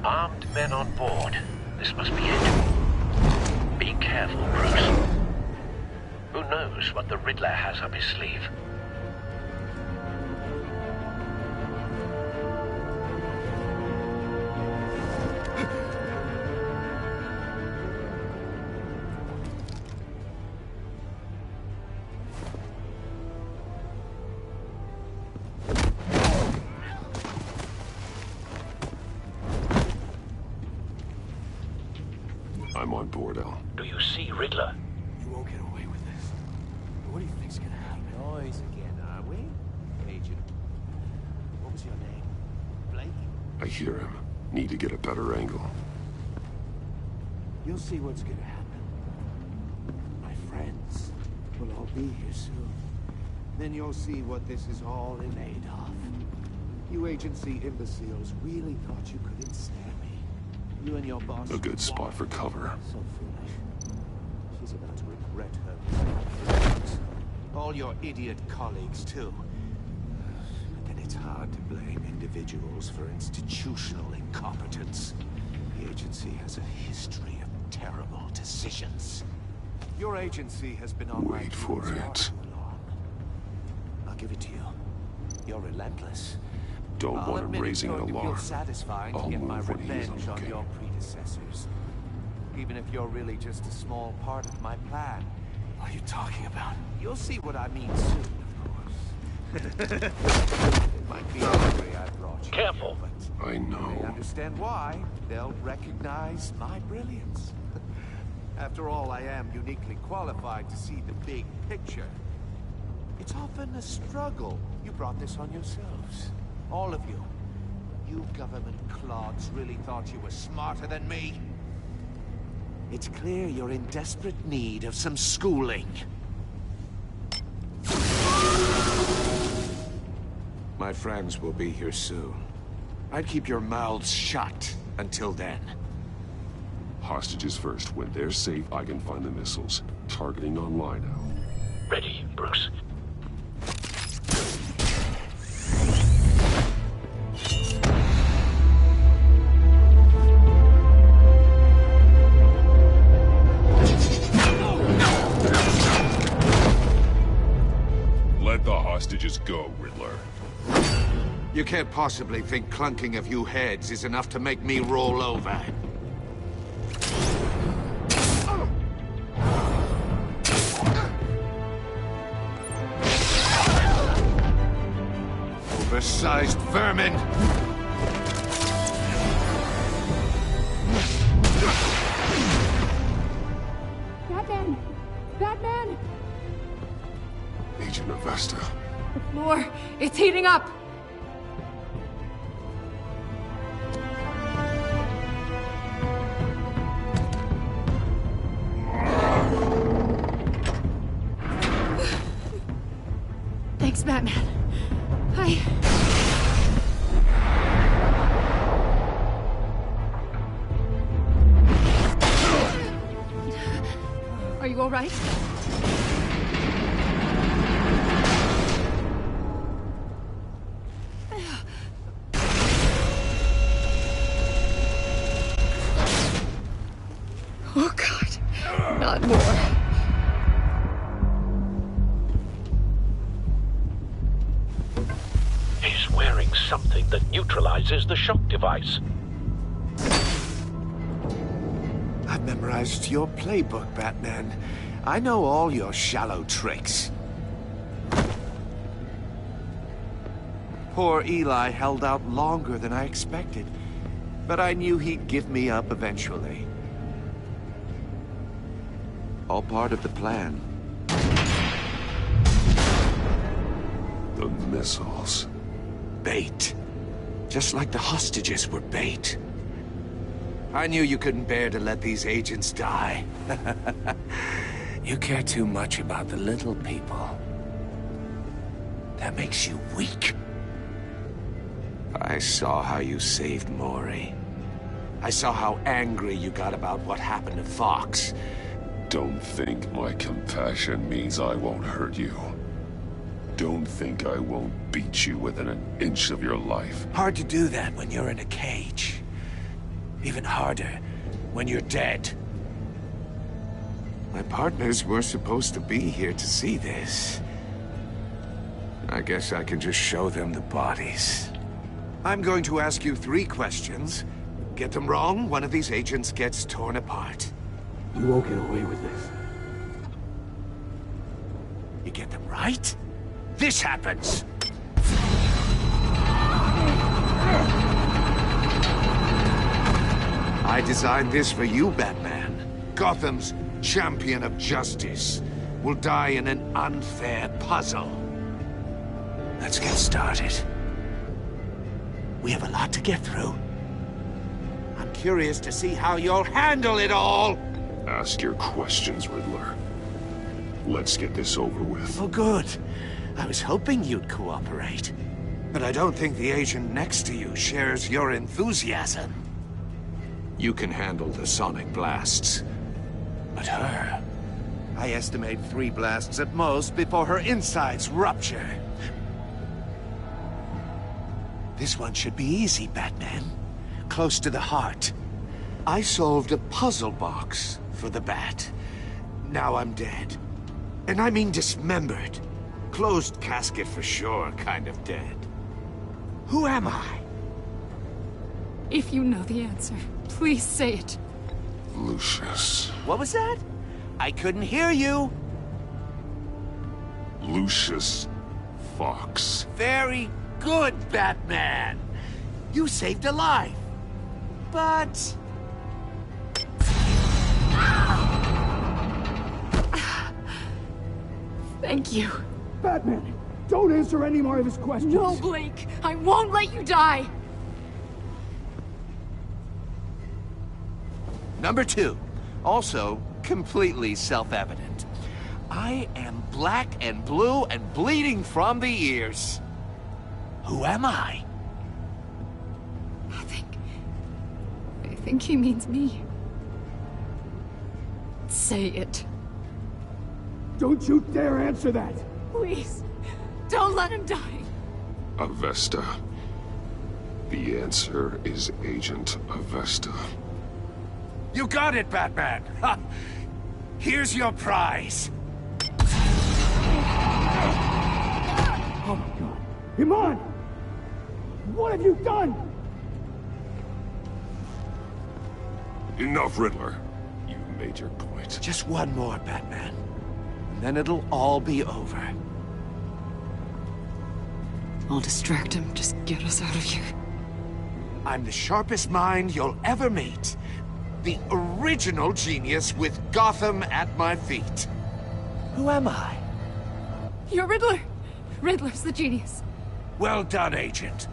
Armed men on board. This must be it. Be careful, Bruce. Who knows what the Riddler has up his sleeve? I'm on board, Al. Do you see Riddler? You won't get away with this. What do you think's gonna happen? Noise again, are we? Agent. What was your name? Blake? I hear him. Need to get a better angle. You'll see what's gonna happen. My friends will all be here soon. Then you'll see what this is all in aid of. You agency imbeciles really thought you could ensnare me. You and your boss... A good spot for cover. So foolish. She's about to regret her mistakes. All your idiot colleagues, too. And it's hard to blame individuals for institutional incompetence. The agency has a history of terrible decisions. Your agency has been on Wait for it. I'll give it to you. You're relentless. Don't want him raising an alarm. Feel satisfying to I'll get my move when he is revenge on okay. your predecessors. Even if you're really just a small part of my plan. What are you talking about? You'll see what I mean soon, of course. It might be angry I brought you. Careful. Here, but I know. they understand why. They'll recognize my brilliance. After all, I am uniquely qualified to see the big picture. It's often a struggle. You brought this on yourselves. All of you. You government clods really thought you were smarter than me? It's clear you're in desperate need of some schooling. My friends will be here soon. I'd keep your mouths shut until then. Hostages first. When they're safe, I can find the missiles. Targeting online now. Ready, Bruce. Let the hostages go, Riddler. You can't possibly think clunking a few heads is enough to make me roll over. Oversized vermin! Batman! Batman! Agent Avesta. The floor, it's heating up! Thanks, Batman. Are you all right? Oh, God. Not more. He's wearing something that neutralizes the shock device. I've memorized your playbook, Batman. I know all your shallow tricks. Poor Eli held out longer than I expected, but I knew he'd give me up eventually. All part of the plan. The missiles. Bait. Just like the hostages were bait. I knew you couldn't bear to let these agents die. You care too much about the little people. That makes you weak. I saw how you saved Maury. I saw how angry you got about what happened to Fox. Don't think my compassion means I won't hurt you. Don't think I won't beat you within an inch of your life. Hard to do that when you're in a cage. Even harder when you're dead. My partners were supposed to be here to see this. I guess I can just show them the bodies. I'm going to ask you 3 questions. Get them wrong, one of these agents gets torn apart. You won't get away with this. You get them right, this happens! I designed this for you, Batman. Gotham's champion of justice will die in an unfair puzzle. Let's get started. We have a lot to get through. I'm curious to see how you'll handle it all! Ask your questions, Riddler. Let's get this over with. Oh, good. I was hoping you'd cooperate. But I don't think the agent next to you shares your enthusiasm. You can handle the sonic blasts. But her... I estimate 3 blasts at most before her insides rupture. This one should be easy, Batman. Close to the heart. I solved a puzzle box for the Bat. Now I'm dead. And I mean dismembered. Closed casket for sure, kind of dead. Who am I? If you know the answer, please say it. Lucius. What was that? I couldn't hear you. Lucius Fox. Very good, Batman. You saved a life. But... Thank you. Batman, don't answer any more of his questions. No, Blake. I won't let you die. Number 2. Also, completely self-evident. I am black and blue and bleeding from the ears. Who am I? I think he means me. Say it. Don't you dare answer that! Please, don't let him die. Avesta. The answer is Agent Avesta. You got it, Batman! Ha. Here's your prize. Oh my God. Iman! What have you done? Enough, Riddler. You've made your point. Just one more, Batman. And then it'll all be over. I'll distract him. Just get us out of here. I'm the sharpest mind you'll ever meet. The original genius with Gotham at my feet. Who am I? You're Riddler. Riddler's the genius. Well done, Agent.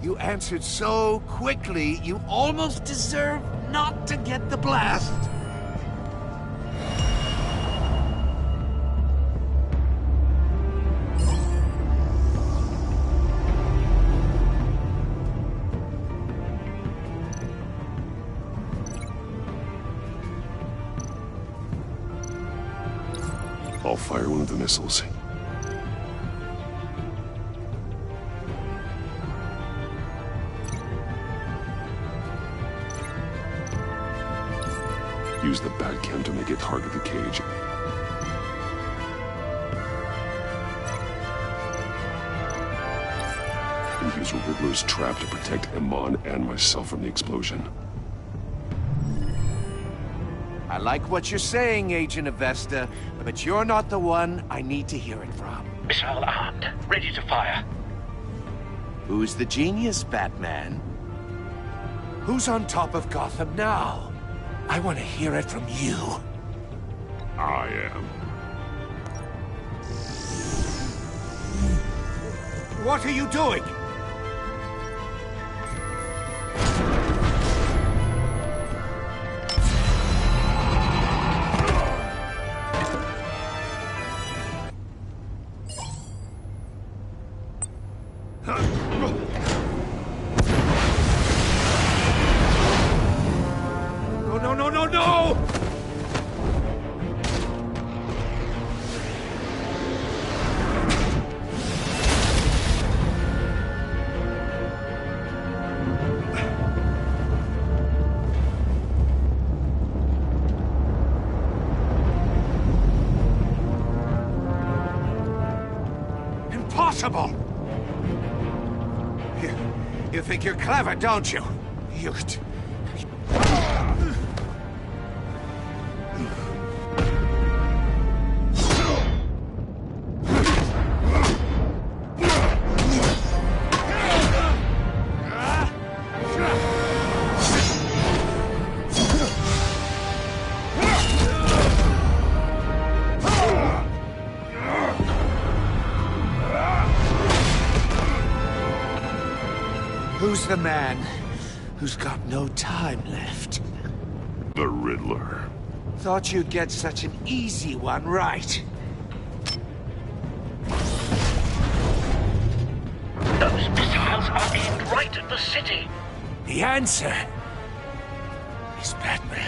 You answered so quickly, you almost deserve not to get the blast. I'll fire one of the missiles. Use the Batcam to make it target the cage. And use Riddler's trap to protect Iman and myself from the explosion. I like what you're saying, Agent Avesta, but you're not the one I need to hear it from. Missile armed, ready to fire. Who's the genius, Batman? Who's on top of Gotham now? I want to hear it from you. I am. What are you doing? No! impossible! You think you're clever, don't you? You could... Who's the man who's got no time left? The Riddler. Thought you'd get such an easy one right. Those missiles are aimed right at the city. The answer is Batman.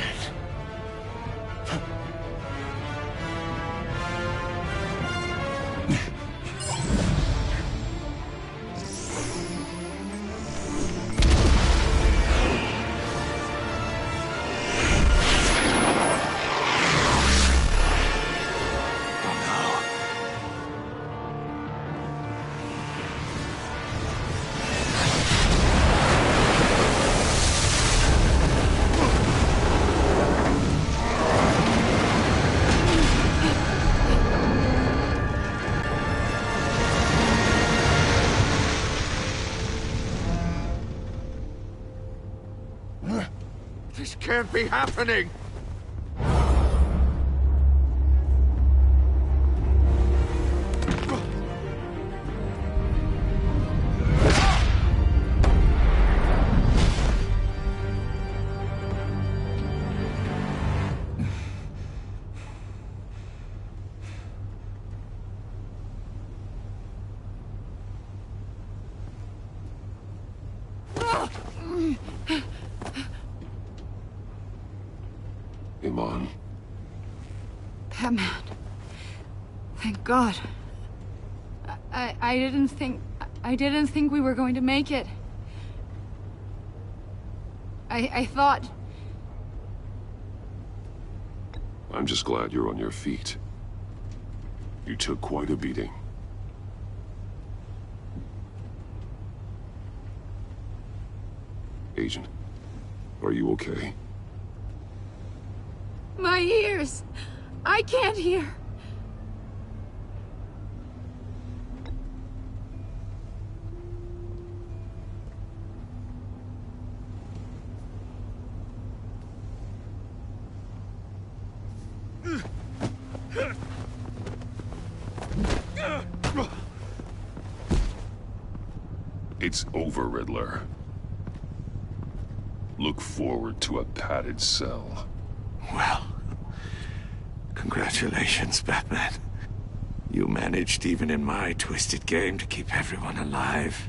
This can't be happening! Iman. Batman. Thank God. I didn't think we were going to make it. I thought... I'm just glad you're on your feet. You took quite a beating. Agent, are you okay? My ears! I can't hear! It's over, Riddler. Look forward to a padded cell. Well, congratulations, Batman. You managed, even in my twisted game, to keep everyone alive.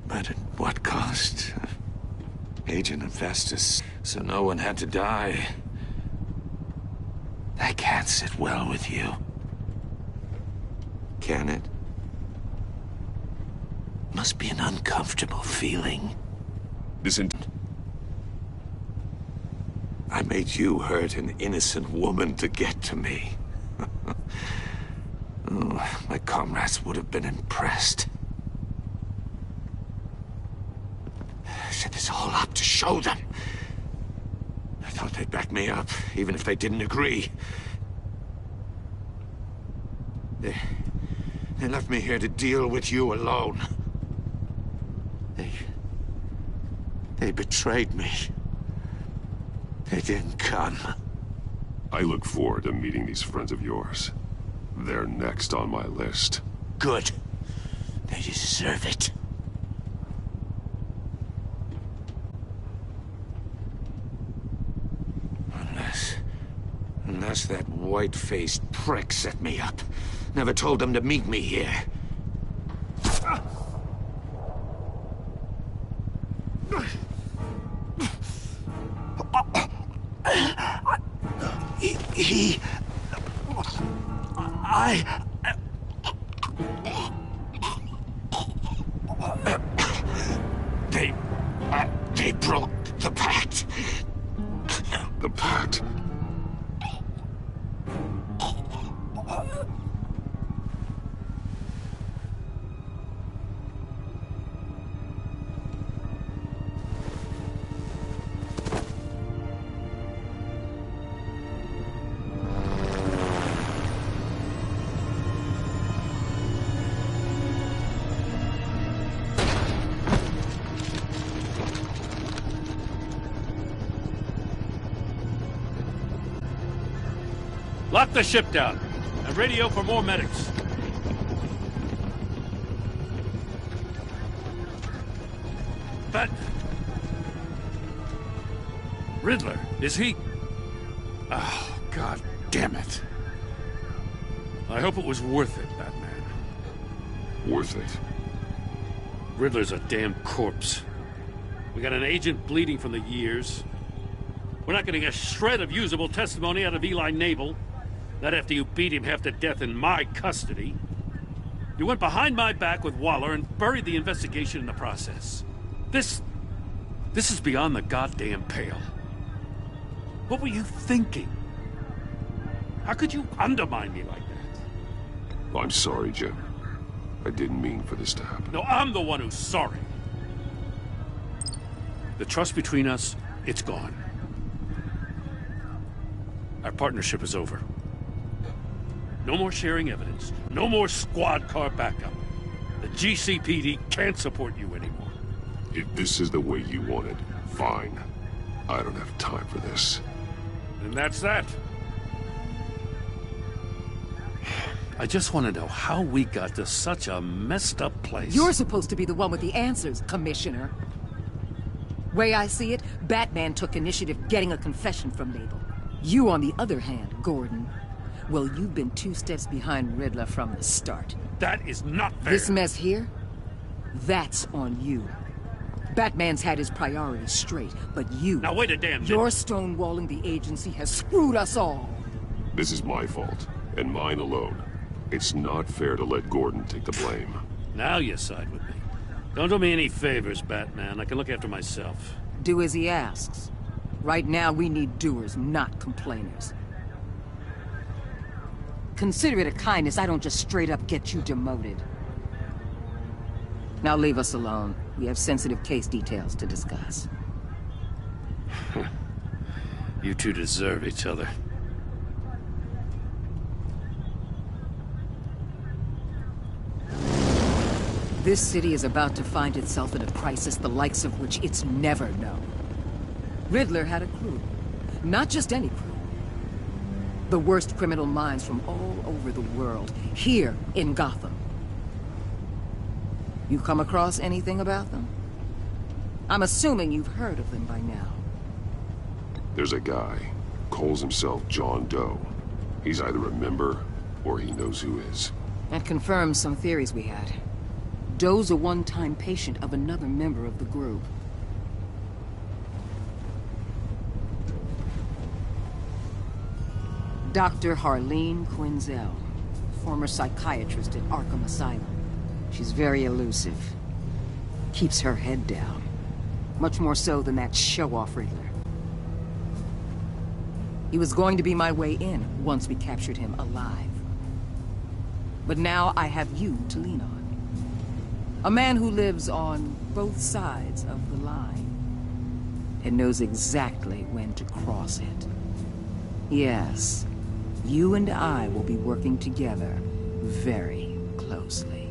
But at what cost? Agent Infestus, so no one had to die. That can't sit well with you. Can it? Must be an uncomfortable feeling. I made you hurt an innocent woman to get to me. Oh, my comrades would have been impressed. I set this all up to show them. I thought they'd back me up, even if they didn't agree. They left me here to deal with you alone. They betrayed me. They didn't come. I look forward to meeting these friends of yours. They're next on my list. Good. They deserve it. Unless that white-faced prick set me up. Never told them to meet me here. They broke the pact. The pact? Lock the ship down, and radio for more medics. But... Riddler, is he... Oh, God damn it. I hope it was worth it, Batman. Worth it? Riddler's a damn corpse. We got an agent bleeding from the years. We're not getting a shred of usable testimony out of Eli Nabel. Not after you beat him half to death in my custody. You went behind my back with Waller and buried the investigation in the process. This is beyond the goddamn pale. What were you thinking? How could you undermine me like that? I'm sorry, Jim. I didn't mean for this to happen. No, I'm the one who's sorry. The trust between us, it's gone. Our partnership is over. No more sharing evidence. No more squad car backup. The GCPD can't support you anymore. If this is the way you want it, fine. I don't have time for this. And that's that. I just want to know how we got to such a messed up place. You're supposed to be the one with the answers, Commissioner. Way I see it, Batman took initiative getting a confession from Nabel. You, on the other hand, Gordon, well, you've been 2 steps behind Riddler from the start. That is not fair. This mess here, that's on you. Batman's had his priorities straight, but you... Now wait a damn minute. Your stonewalling the agency has screwed us all. This is my fault, and mine alone. It's not fair to let Gordon take the blame. Now you side with me. Don't do me any favors, Batman. I can look after myself. Do as he asks. Right now, we need doers, not complainers. Consider it a kindness I don't just straight up get you demoted. Now leave us alone. We have sensitive case details to discuss. You two deserve each other. This city is about to find itself in a crisis the likes of which it's never known. Riddler had a crew. Not just any crew. The worst criminal minds from all over the world, here in Gotham. You come across anything about them? I'm assuming you've heard of them by now. There's a guy, calls himself John Doe. He's either a member, or he knows who is. That confirms some theories we had. Doe's a one-time patient of another member of the group. Dr. Harleen Quinzel, former psychiatrist at Arkham Asylum. She's very elusive. Keeps her head down. Much more so than that show-off Riddler. He was going to be my way in once we captured him alive. But now I have you to lean on. A man who lives on both sides of the line and knows exactly when to cross it. Yes, you and I will be working together very closely.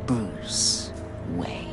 Bruce Wayne.